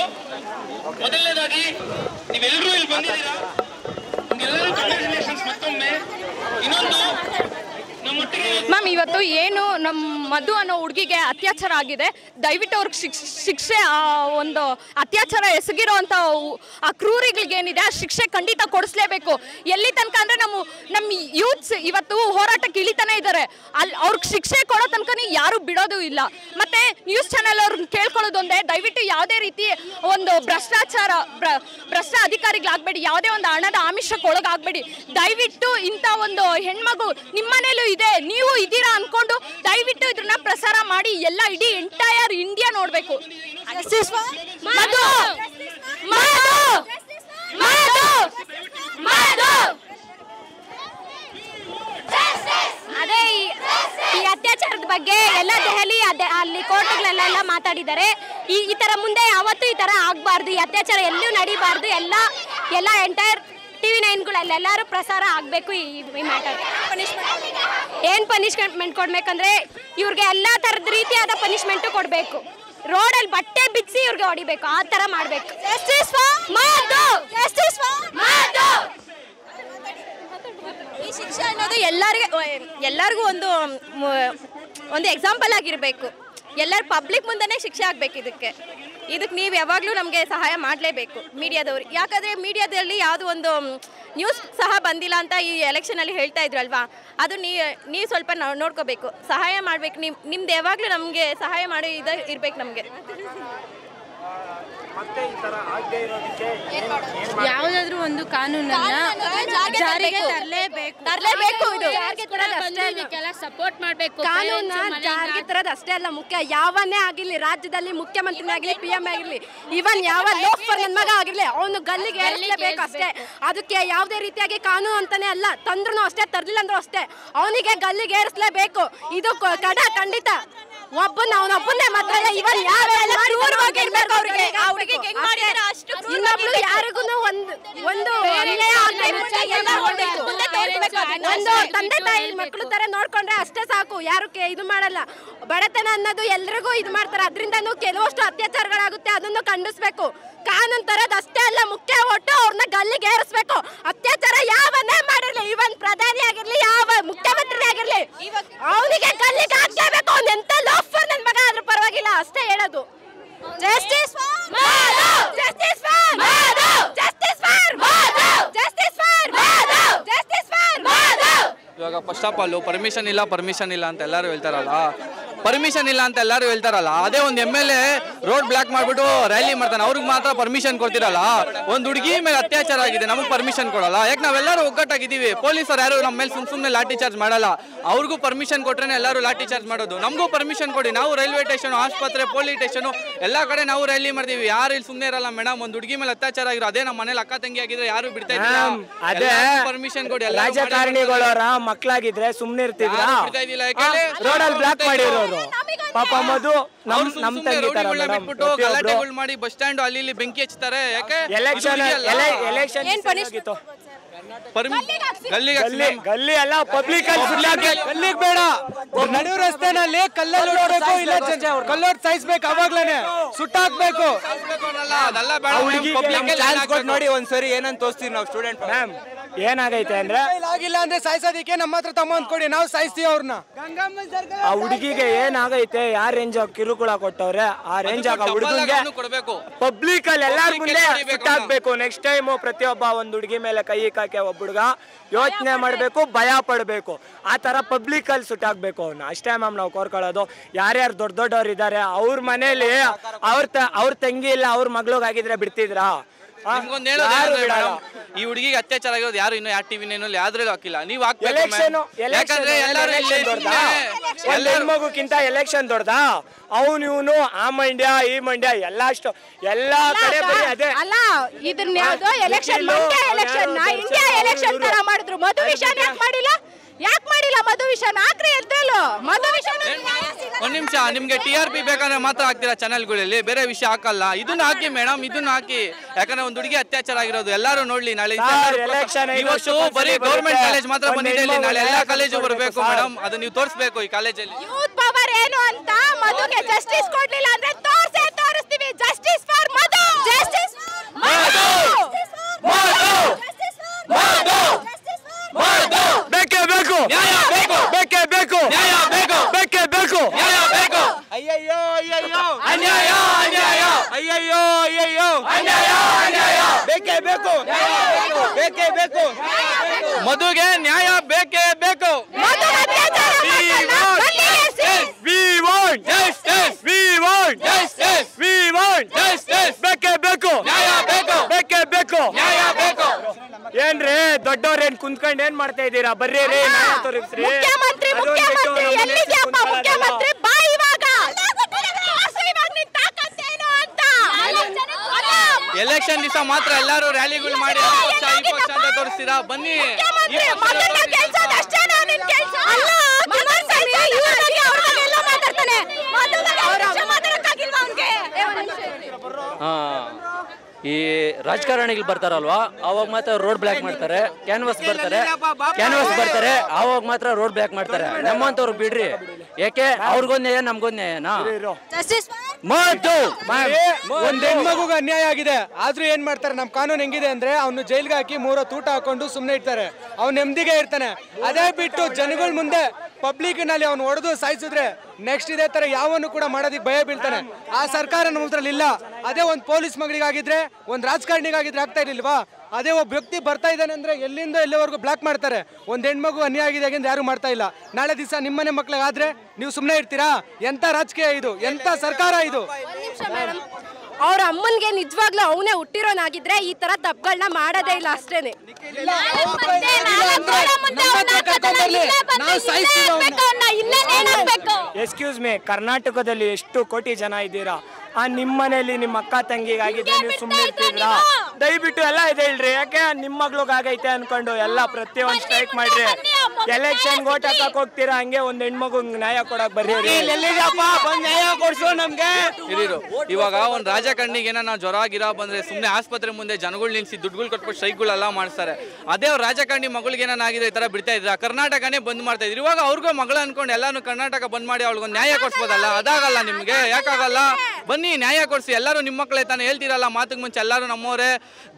ಮೊದಲನೇದಾಗಿ ನೀವೆಲ್ಲರೂ ಇಲ್ಲಿ ಬಂದಿದ್ದೀರಾ, ನಿಮ್ಗೆಲ್ಲರೂ ಕಂಗ್ರಾಚುಲೇಷನ್ಸ್ ಮತ್ತೊಮ್ಮೆ. ಇನ್ನೊಂದು ನಮ್ಮೊಟ್ಟಿಗೆ ಮ್ಯಾಮ್, ಇವತ್ತು ಏನು ನಮ್ಮ ಮಧು ಅನ್ನೋ ಹುಡುಗಿಗೆ ಅತ್ಯಾಚಾರ ಆಗಿದೆ, ದಯವಿಟ್ಟು ಅವ್ರಿಗೆ ಶಿಕ್ಷೆ, ಒಂದು ಅತ್ಯಾಚಾರ ಎಸಗಿರೋ ಅಂತ ಆ ಕ್ರೂರಿಗಳಿಗೇನಿದೆ ಆ ಶಿಕ್ಷೆ ಖಂಡಿತ ಕೊಡಿಸ್ಲೇಬೇಕು. ಎಲ್ಲಿ ತನಕ ಅಂದರೆ ನಮ್ಮ ಯೂತ್ಸ್ ಇವತ್ತು ಹೋರಾಟಕ್ಕೆ ಇಳಿತಾನೆ ಇದ್ದಾರೆ. ಅವ್ರಿಗೆ ಶಿಕ್ಷೆ ಕೊಡೋ ತನಕ ಯಾರು ಬಿಡೋದು ಇಲ್ಲ. ಮತ್ತು ನ್ಯೂಸ್ ಚಾನೆಲ್ ಅವ್ರನ್ನ ಕೇಳ್ಕೊಳ್ಳೋದು ಒಂದೇ, ದಯವಿಟ್ಟು ಯಾವುದೇ ರೀತಿ ಒಂದು ಭ್ರಷ್ಟ ಅಧಿಕಾರಿಗಳಾಗಬೇಡಿ, ಯಾವುದೇ ಒಂದು ಹಣದ ಆಮಿಷಕ್ಕೆ ಒಳಗಾಗಬೇಡಿ. ದಯವಿಟ್ಟು ಇಂಥ ಒಂದು ಹೆಣ್ಮಗು ನಿಮ್ಮ ಮನೇಲೂ ಇದೆ, ನೀವು ಇದ್ದೀರಾ ಅನ್ಕೊಂಡು ದಯವಿಟ್ಟು ಇದನ್ನ ಪ್ರಸಾರ ಮಾಡಿ, ಎಲ್ಲ ಇಡೀ ಎಂಟೈರ್ ಇಂಡಿಯಾ ನೋಡ್ಬೇಕು. ಅದೇ ಈ ಅತ್ಯಾಚಾರದ ಬಗ್ಗೆ ಎಲ್ಲ ದೆಹಲಿ ಅಲ್ಲಿ ಕೋರ್ಟ್ಗಳೆಲ್ಲ ಮಾತಾಡಿದ್ದಾರೆ. ಈ ತರ ಮುಂದೆ ಯಾವತ್ತೂ ಈ ತರ ಆಗ್ಬಾರ್ದು, ಈ ಅತ್ಯಾಚಾರ ಎಲ್ಲೂ ನಡೀಬಾರ್ದು. ಎಲ್ಲ ಎಂಟೈರ್ TV 9 ಪ್ರಸಾರ ಆಗಬೇಕು. ಈ ಮ್ಯಾಟರ್ ಏನು ಪನಿಷ್ಮೆಂಟ್ ಕೊಡ್ಬೇಕಂದ್ರೆ ಇವ್ರಿಗೆ ಎಲ್ಲ ಥರದ ರೀತಿಯಾದ ಪನಿಷ್ಮೆಂಟು ಕೊಡಬೇಕು. ರೋಡಲ್ಲಿ ಬಟ್ಟೆ ಬಿಚ್ಚಿ ಇವ್ರಿಗೆ ಹೊಡಿಬೇಕು, ಆ ಥರ ಮಾಡಬೇಕು. ಈ ಶಿಕ್ಷೆ ಅನ್ನೋದು ಎಲ್ಲರಿಗೂ ಒಂದು ಎಕ್ಸಾಂಪಲ್ ಆಗಿರಬೇಕು. ಎಲ್ಲರೂ ಪಬ್ಲಿಕ್ ಮುಂದೆನೇ ಶಿಕ್ಷೆ ಆಗಬೇಕು. ಇದಕ್ಕೆ ನೀವು ಯಾವಾಗಲೂ ನಮಗೆ ಸಹಾಯ ಮಾಡಲೇಬೇಕು ಮೀಡಿಯಾದವ್ರು. ಯಾಕಂದರೆ ಮೀಡಿಯಾದಲ್ಲಿ ಯಾವುದೋ ಒಂದು ನ್ಯೂಸ್ ಸಹ ಬಂದಿಲ್ಲ ಅಂತ ಈ ಎಲೆಕ್ಷನಲ್ಲಿ ಹೇಳ್ತಾ ಇದ್ರಲ್ವಾ, ಅದು ನೀವು ಸ್ವಲ್ಪ ನೋಡ್ಕೋಬೇಕು, ಸಹಾಯ ಮಾಡಬೇಕು. ನಿಮ್ದು ಯಾವಾಗಲೂ ನಮಗೆ ಸಹಾಯ ಮಾಡಿ ಇರಬೇಕು ನಮಗೆ. ಯಾವುದಾದ್ರೂ ಒಂದು ಕಾನೂನನ್ನ ಜಾರಿಗೆ ತರಲೇಬೇಕು. ಇದಕ್ಕೆಲ್ಲ ಸಪೋರ್ಟ್ ಮಾಡಬೇಕು. ಕಾನೂನನ್ನ ಜಾರಿಗೆ ತರೋದು ಅಷ್ಟೇ ಅಲ್ಲ ಮುಖ್ಯ. ಯಾವನ್ನೇ ಆಗಿರ್ಲಿ, ರಾಜ್ಯದಲ್ಲಿ ಮುಖ್ಯಮಂತ್ರಿ ಆಗಿರ್ಲಿ, PM ಆಗಿರ್ಲಿ, ಇವನ್ ಯಾವ ಲೋಕಸಭಾ ನನ್ನ ಮಗ ಆಗಿರ್ಲಿ, ಅವನು ಗಲ್ಲಿಗೆ ಏರಿಸಲೇಬೇಕು ಅಷ್ಟೇ. ಅದಕ್ಕೆ ಯಾವುದೇ ರೀತಿಯಾಗಿ ಕಾನೂನು ಅಂತಾನೆ ಅಲ್ಲ, ತಂದ್ರೂ ಅಷ್ಟೇ, ತರ್ಲಿಲ್ಲ ಅಂದ್ರೂ ಅಷ್ಟೇ, ಅವನಿಗೆ ಗಲ್ಲಿಗೆ ಏರಿಸಲೇಬೇಕು. ಇದು ಖಂಡಿತ. ಅವನೊಬ್ಬನೇ ಮಾತ್ರ ಇವನ್ ಇನ್ನೊಬ್ಳು ಯಾರಿಗೂ ಒಂದು ತಂದೆ ತಾಯಿ ಮಕ್ಕಳು ತರ ನೋಡ್ಕೊಂಡ್ರೆ ಅಷ್ಟೇ ಸಾಕು. ಯಾರು ಇದು ಮಾಡಲ್ಲ. ಬಡತನ ಅನ್ನೋದು ಎಲ್ರಿಗೂ ಇದು ಮಾಡ್ತಾರೆ, ಅದ್ರಿಂದನೂ ಕೆಲವಷ್ಟು ಅತ್ಯಾಚಾರಗಳಾಗುತ್ತೆ, ಅದನ್ನು ಖಂಡಿಸ್ಬೇಕು. ಕಾನೂನು ತರೋದು ಅಷ್ಟೇ ಅಲ್ಲ ಮುಖ್ಯ, ಒಟ್ಟು ಅವ್ರನ್ನ ಗಲ್ಲಿಗೆ ಏರಿಸ್ಬೇಕು. ಅತ್ಯಾಚಾರ ಯಾವನ್ನೇ ಮಾಡಿರ್ಲಿ, ಇವನ್ ಪ್ರಧಾನಿ ಆಗಿರ್ಲಿ, ಯಾವ ಮುಖ್ಯಮಂತ್ರಿ ಆಗಿರ್ಲಿ, ಅವನಿಗೆ ಗಲ್ಲಿಗೆ ಹಾಕ್ಲೇಬೇಕು. ಅವ್ನು ಎಂತ ಲೋಫರ್ ನನ್ ಮಗ ಆದ್ರೂ ಪರವಾಗಿಲ್ಲ, ಅಷ್ಟೇ ಹೇಳೋದು. Justice for Madhu, justice for Madhu, justice for Madhu, justice for Madhu, justice for Madhu. ಇವಾಗ ಫಸ್ಟ್ ಆಫ್ ಆಲ್ ಪರ್ಮಿಷನ್ ಇಲ್ಲ ಅಂತ ಎಲ್ಲರೂ ಹೇಳ್ತಾರಲ್ಲ, ಅದೇ ಒಂದು MLA ರೋಡ್ ಬ್ಲಾಕ್ ಮಾಡ್ಬಿಟ್ಟು ರ್ಯಾಲಿ ಮಾಡ್ತಾನೆ, ಅವ್ರಿಗೆ ಮಾತ್ರ ಪರ್ಮಿಷನ್ ಕೊಡ್ತಿರಲ್ಲ. ಒಂದು ಹುಡುಗಿ ಮೇಲೆ ಅತ್ಯಾಚಾರ ಆಗಿದೆ, ನಮಗೆ ಪರ್ಮಿಷನ್ ಕೊಡಲ್ಲ. ಯಾಕೆ? ನಾವೆಲ್ಲರೂ ಒಗ್ಗಟ್ಟಾಗಿದ್ದೀವಿ. ಪೊಲೀಸರು ಯಾರು ನಮ್ಮ ಮೇಲೆ ಸುಮ್ಮನೆ ಲಾಠಿ ಚಾರ್ಜ್ ಮಾಡಲ್ಲ. ಅವ್ರಿಗೂ ಪರ್ಮಿಷನ್ ಕೊಟ್ರೆ ಎಲ್ಲರೂ ಲಾಠಿ ಚಾರ್ಜ್ ಮಾಡೋದು. ನಮಗೂ ಪರ್ಮಿಷನ್ ಕೊಡಿ. ನಾವು ರೈಲ್ವೆ ಸ್ಟೇಷನ್, ಆಸ್ಪತ್ರೆ, ಪೊಲೀಸ್ ಸ್ಟೇಷನ್ ಎಲ್ಲ ಕಡೆ ನಾವು ರ್ಯಾಲಿ ಮಾಡ್ತೀವಿ. ಯಾರು ಇಲ್ಲಿ ಸುಮ್ಮನೆ ಇರಲ್ಲ ಮೇಡಮ್. ಒಂದು ಹುಡುಗಿ ಮೇಲೆ ಅತ್ಯಾಚಾರ ಆಗಿರೋ, ಅದೇ ನಮ್ಮ ಮನೇಲಿ ಅಕ್ಕ ತಂಗಿ ಆಗಿದ್ರೆ ಯಾರು ಬಿಡ್ತಾ ಇದ್ದಿಲ್ಲ. ಅದೇ ಪರ್ಮಿಷನ್ ಕೊಡಿ. ರಾಜಕಾರಣಿಗಳವರ ಮಕ್ಕಳಾಗಿದ್ರೆ ಸುಮ್ಮನೆ ಇರ್ತಿದ್ರ, ರೋಡಲ್ಲಿ ಬ್ಲಾಕ್ ಮಾಡಿರೋರು. ಪಾಪ ಮಧು ನಮ್ ತಂಗಿ ತರ ಬಿಟ್ಬಿಟ್ಟು ಗಲಾಟೆಗಳು ಮಾಡಿ ಬಸ್ ಸ್ಟ್ಯಾಂಡ್ ಅಲ್ಲಿ ಇಲ್ಲಿ ಬೆಂಕಿ ಹಚ್ತಾರೆ. ಯಾಕೆ? ಎಲೆಕ್ಷನ್ ಗಲ್ಲಿ ಅಲ್ಲ ಪಬ್ಲಿಕ್ ಗಲ್ಲಿಗೆ ಬೇಡ, ನಡೆಯೋ ರಸ್ತೆನಲ್ಲಿ ಕಲ್ಲಲ್ಲಿ ಹೊಡಬೇಕು, ಇಲ್ಲ ಕಲ್ಲೋಡ್ ಸಾಯಿಸ್ಬೇಕು, ಅವಾಗ್ಲೇನೆ ಸುಟ್ಟಾಕ್ಬೇಕು. ನೋಡಿ ಒಂದ್ಸರಿ ಏನಂತ ತೋರಿಸ್ತೀವಿ ನಾವು ಸ್ಟೂಡೆಂಟ್. ಮ್ಯಾಮ್ ಏನಾಗೈತೆ ಅಂದ್ರೆ ಆಗಿಲ್ಲ ಅಂದ್ರೆ ಸಾಯಿಸೋದಕ್ಕೆ ನಮ್ಮ ಹತ್ರ ತಗೊಂಡ್ ಕೊಡಿ, ನಾವು ಸಾಯಿಸ್ತೀವಿ ಅವ್ರನ್ನ. ಆ ಹುಡುಗಿಗೆ ಏನಾಗೈತೆ, ಯಾವ ರೇಂಜ್ ಕಿರುಕುಳ ಕೊಟ್ಟವ್ರೆ ಆ ರೇಂಜ್ ಆಗ ಹುಡುಗನ್ಗೆ ಪಬ್ಲಿಕ್ ಅಲ್ಲಿ ಎಲ್ಲಾರ ಮುಂದೆ ಸುಟ್ಟಾಕ್ಬೇಕು. ನೆಕ್ಸ್ಟ್ ಟೈಮ್ ಪ್ರತಿಯೊಬ್ಬ ಒಂದ್ ಹುಡುಗಿ ಮೇಲೆ ಕೈ ಹಾಕಿ ಒಬ್ಬ ಹುಡುಗ ಯೋಚನೆ ಮಾಡ್ಬೇಕು, ಭಯ ಪಡ್ಬೇಕು. ಆ ತರ ಪಬ್ಲಿಕ್ ಅಲ್ಲಿ ಸುಟ್ಟಾಕ್ಬೇಕು ಅವ್ನ. ಅಷ್ಟೇ ಮ್ಯಾಮ್ ನಾವು ಕೋರ್ಕೊಳ್ಳೋದು. ಯಾರ್ಯಾರು ದೊಡ್ಡವ್ರು ಇದಾರೆ ಅವ್ರ ಮನೇಲಿ ಅವ್ರ ತಂಗಿ ಇಲ್ಲ ಅವ್ರ ಮಗಳಿಗಾಗಿದ್ರೆ ಬಿಡ್ತಿದ್ರಾ? ಈ ಹುಡುಗಿಗೆ ಅತ್ಯಾಚಾರ ಆಗಿರೋದು ಯಾರು ಇನ್ನು ಯಾವ ಟಿವಿನಲ್ಲಿ ಯಾವ್ದ್ರಲ್ಲೂ ಹಾಕಿಲ್ಲ. ನೀವು ಹೆಣ್ಮಗುಕ್ಕಿಂತ ಎಲೆಕ್ಷನ್ ದೊಡ್ಡದಾ? ಅವನು ಇವನು ಆ ಮಂಡ್ಯ ಈ ಮಂಡ್ಯ ಎಲ್ಲಾ ಕಡೆ ಬರೀ ಅದೇ ಅಲ್ಲ. ಇದನ್ನ ಯಾವ್ದೋ ಎಲೆಕ್ಷನ್ ಇಂಡಿಯಾ ಎಲೆಕ್ಷನ್ ತರ ಮಾಡಿದ್ರು. ಮಧು ವಿಷಯ ಯಾಕೆ ಮಾಡಿಲ್ಲ? ಮಧು ವಿಷಯ ಹಾಕ್ರಿ ಎದ್ರಲ್ಲೂ. ಮಧು ವಿಷಯ ಒಂದ್ ನಿಮಿಷ, ನಿಮ್ಗೆ TRP ಬೇಕಂದ್ರೆ ಮಾತ್ರ ಹಾಕ್ತೀರಾ ಚಾನೆಲ್ಗಳಲ್ಲಿ, ಬೇರೆ ವಿಷಯ ಹಾಕಲ್ಲ. ಇದನ್ನ ಹಾಕಿ ಮೇಡಮ್, ಇದನ್ನ ಹಾಕಿ. ಯಾಕಂದ್ರೆ ಒಂದ್ ಹುಡುಗಿ ಅತ್ಯಾಚಾರ ಆಗಿರೋದು ಎಲ್ಲಾರು ನೋಡ್ಲಿ. ನಾಳೆ ಇವತ್ತು ಬರೀ ಗೌರ್ಮೆಂಟ್ ಕಾಲೇಜ್ ಮಾತ್ರ ಬಂದಿದೆ, ನಾಳೆ ಎಲ್ಲಾ ಕಾಲೇಜು ಬರಬೇಕು ಮೇಡಮ್. ಅದು ನೀವು ತೋರಿಸ್ಬೇಕು ಈ ಕಾಲೇಜಲ್ಲಿ. ಯೂತ್ ಪವರ್ ಏನು ಅಂತ ಮಧುಗೆ ಜಸ್ಟಿಸ್ ಕೊಡ್ಲಿಲ್ಲ ಅಂದ್ರೆ ತೋರಿಸ್ತೀವಿ. ಜಸ್ಟಿಸ್ ಫಾರ್ ಮಧು, ಜಸ್ಟಿಸ್ ಬೇಕೇ ಬೇಕು, ಬೇಕೇ ಬೇಕು, ಬೇಕೇ ಬೇಕು. ಅಯ್ಯಯ್ಯೋ ಅಯ್ಯಯ್ಯೋ ಅನ್ಯಾಯ, ಅಯ್ಯಯ್ಯೋ ಅಯ್ಯಯ್ಯೋ ಅನ್ಯಾಯ, ಬೇಕೇ ಬೇಕು, ಬೇಕೇ ಬೇಕು. ಮಧುಗೆ ನ್ಯಾಯ ಬೇಕೇ ಬೇಕು. ಬೇಕೇ ಬೇಕು, ಬೇಕೇ ಬೇಕು. ಏನ್ರಿ ದೊಡ್ಡವ್ರೇನ್ ಕುಂತ್ಕೊಂಡ್ ಏನ್ ಮಾಡ್ತಾ ಇದ್ದೀರಾ? ಬರ್ರಿ ತೋರಿಸ್ರಿ. ಎಲೆಕ್ಷನ್ ದಿವಸ ಮಾತ್ರ ಎಲ್ಲಾರು ರ್ಯಾಲಿಗಳು ಮಾಡಿ ಈ ಪಕ್ಷ ಅಂತ ತೋರಿಸ್ತೀರಾ? ಬನ್ನಿ. ಈ ರಾಜಕಾರಣಿಗಳು ಬರ್ತಾರಲ್ವಾ, ಅವಾಗ ಮಾತ್ರ ರೋಡ್ ಬ್ಲಾಕ್ ಮಾಡ್ತಾರೆ, ಕ್ಯಾನ್ವಾಸ್ ಬರ್ತಾರೆ, ಅವಾಗ ಮಾತ್ರ ರೋಡ್ ಬ್ಲಾಕ್ ಮಾಡ್ತಾರೆ. ನಮ್ಮಂತವ್ರು ಬಿಡ್ರಿ, ಯಾಕೆ ಅವ್ರಿಗೊಂದ್ ನ್ಯಾಯ ನಮ್ಗೊಂದ್ ನ್ಯಾಯನಾ? ಒಂದ್ ಹೆಣ್ಮಗುಗ ಅನ್ಯಾಯ ಆಗಿದೆ, ಆದ್ರೂ ಏನ್ ಮಾಡ್ತಾರೆ, ನಮ್ ಕಾನೂನು ಹೆಂಗಿದೆ ಅಂದ್ರೆ ಅವ್ನು ಜೈಲ್ಗೆ ಹಾಕಿ 3 ಹೊತ್ತು ಊಟ ಹಾಕೊಂಡು ಸುಮ್ನೆ ಇರ್ತಾರೆ, ಅವ್ನು ನೆಮ್ಮದಿಗೆ ಇರ್ತಾನೆ. ಅದೇ ಬಿಟ್ಟು ಜನಗಳ ಮುಂದೆ ಪಬ್ಲಿಕ್ ನಲ್ಲಿ ಅವ್ನು ಹೊಡೆದು ಸಾಯಿಸಿದ್ರೆ ನೆಕ್ಸ್ಟ್ ಇದೇ ತರ ಯಾವನು ಕೂಡ ಮಾಡೋದಕ್ಕೆ ಭಯ ಬೀಳ್ತಾನೆ. ಆ ಸರ್ಕಾರ ನಮ್ಮ ಹತ್ರ ಇಲ್ಲ. ಅದೇ ಒಂದ್ ಪೊಲೀಸ್ ಮಗಳಿಗಾಗಿದ್ರೆ, ಒಂದ್ ರಾಜಕಾರಣಿಗಾಗಿದ್ರೆ ಆಗ್ತಾ ಇರ್ಲಿಲ್ವಾ? ಅದೇ ಒಬ್ಬ ವ್ಯಕ್ತಿ ಬರ್ತಾ ಇದ್ದಾನೆ ಅಂದ್ರೆ ಎಲ್ಲಿಂದ ಎಲ್ಲಿವರೆಗೂ ಬ್ಲಾಕ್ ಮಾಡ್ತಾರೆ. ಒಂದ್ ಹೆಣ್ಮಗು ಅನ್ಯಾಯ ಆಗಿದೆ ಅಂದ್ರೆ ಯಾರು ಮಾಡ್ತಾ ಇಲ್ಲ. ನಾಳೆ ದಿವಸ ನಿಮ್ಮನೆ ಮಕ್ಳಿಗಾದ್ರೆ ನೀವು ಸುಮ್ನೆ ಇರ್ತೀರಾ? ಎಂತ ರಾಜಕೀಯ ಇದು, ಎಂತ ಸರ್ಕಾರ ಇದು? ಅವ್ರ ಅಮ್ಮನ್ಗೆ ನಿಜವಾಗ್ಲೂ ಅವನೇ ಹುಟ್ಟಿರೋನಾಗಿದ್ರೆ ಈ ತರ ತಪ್ಪುಗಳನ್ನ ಮಾಡೋದೇ ಇಲ್ಲ, ಅಷ್ಟೇನೆ. ಎಕ್ಸ್ಕ್ಯೂಸ್ ಮೀ, ಕರ್ನಾಟಕದಲ್ಲಿ ಎಷ್ಟು ಕೋಟಿ ಜನ ಇದ್ದೀರಾ? ಆ ನಿಮ್ಮ ಮನೆಯಲ್ಲಿ ನಿಮ್ಮ ಅಕ್ಕ ತಂಗಿಗಾಗಿದೆ, ನೀವು ಸುಮ್ಮನೆ ಇರ್ತಿದ್ರಾ? ದಯವಿಟ್ಟು ಎಲ್ಲ ಇದೆ ಇಲ್ರಿ. ಯಾಕೆ ನಿಮ್ಮ ಮಗ್ಳಿಗಾಗೈತೆ ಅನ್ಕೊಂಡು ಎಲ್ಲ ಪ್ರತಿಯೊಂದು ಸ್ಟ್ರೈಕ್ ಮಾಡ್ರಿ. ಎಲೆಕ್ಷನ್ ಓಟ್ ಹಾಕಕ್ ಹೋಗ್ತೀರಾ, ಹಂಗೆ ಒಂದ್ ಹೆಣ್ಮಗು ನ್ಯಾಯ ಕೊಡಕ್ ಬರ್ರಿ. ನ್ಯಾಯ ಕೊಡ್ಸು ನಮ್ಗೆ. ಇವಾಗ ಒಂದ್ ರಾಜಕಾರಣಿಗೆ ಏನೋ ಜ್ವರ ಗಿರ ಬಂದ್ರೆ ಸುಮ್ನೆ ಆಸ್ಪತ್ರೆ ಮುಂದೆ ಜನಗಳು ನಿಲ್ಸಿ ದುಡ್ಡುಗಳು ಕೊಟ್ಬಿಟ್ಟು ಸ್ಟ್ರೈಕ್ಗಳೆಲ್ಲ ಮಾಡಿಸ್ತಾರೆ. ಅದೇ ಅವ್ರ ರಾಜಕಾರಣಿ ಮಗಳಿಗೆ ಏನಾಗಿದೆ ಈ ತರ ಬಿಡ್ತಾ ಇದ್ರ, ಕರ್ನಾಟಕನೇ ಬಂದ್ ಮಾಡ್ತಾ ಇದ್ರು. ಇವಾಗ ಅವ್ರಿಗೂ ಮಗಳ ಅನ್ಕೊಂಡು ಎಲ್ಲಾನು ಕರ್ನಾಟಕ ಬಂದ್ ಮಾಡಿ ಅವ್ಳಿಗೊಂದು ನ್ಯಾಯ ಕೊಡ್ಸ್ಬೋದಲ್ಲ? ಅದಾಗಲ್ಲ ನಿಮ್ಗೆ, ಯಾಕಾಗಲ್ಲ? ಬನ್ನಿ ನ್ಯಾಯ ಕೊಡ್ಸಿ. ಎಲ್ಲರೂ ನಿಮ್ಮ ಮಕ್ಕಳೇ ತಾನೇ ಹೇಳ್ತೀರಲ್ಲ ಮಾತಿಗೆ ಮುಂಚೆ, ಎಲ್ಲರೂ ನಮ್ಮವರೇ,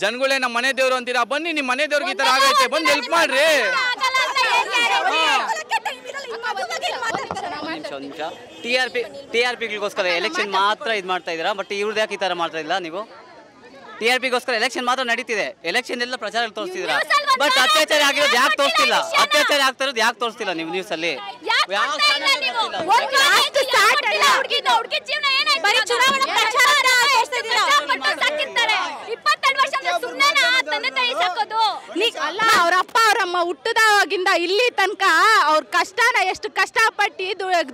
ಜನಗಳೇ ನಮ್ಮ ಮನೆ ದೇವ್ರು ಅಂತೀರಾ. ಬನ್ನಿ, ನಿಮ್ಮ ಮನೆ ದೇವ್ರಿಗೆ ಈ ತರ ಆಗೈತೆ, ಬಂದು ಹೆಲ್ಪ್ ಮಾಡ್ರಿ. TRPಗೋಸ್ಕರ ಎಲೆಕ್ಷನ್ ಮಾತ್ರ ಇದು ಮಾಡ್ತಾ ಇದ್ದೀರಾ, ಬಟ್ ಇವ್ರದ್ದು ಯಾಕೆ ಈ ತರ ಮಾಡ್ತಾ ಇಲ್ಲ? ನೀವು TRPಗೋಸ್ಕರ ಎಲೆಕ್ಷನ್ ಮಾತ್ರ ನಡೀತಿದೆ, ಎಲೆಕ್ಷನ್ ಎಲ್ಲ ಪ್ರಚಾರ ತೋರಿಸ್ತಿದ್ದೀರಾ, ಬಟ್ ಅತ್ಯಾಚಾರ ಆಗಿರೋದು ಯಾಕೆ ತೋರಿಸ್ತಿಲ್ಲ? ಅತ್ಯಾಚಾರ ಆಗ್ತಾ ಇರೋದು ಯಾಕೆ ತೋರಿಸ್ತಿಲ್ಲ ನೀವು ನ್ಯೂಸ್ ಅಲ್ಲಿ? ಅಲ್ಲ, ಅವ್ರ ಅಪ್ಪ ಅವರಮ್ಮ ಹುಟ್ಟದಾಗಿಂದ ಇಲ್ಲಿ ತನಕ ಅವ್ರ ಕಷ್ಟನ ಎಷ್ಟು ಕಷ್ಟಪಟ್ಟು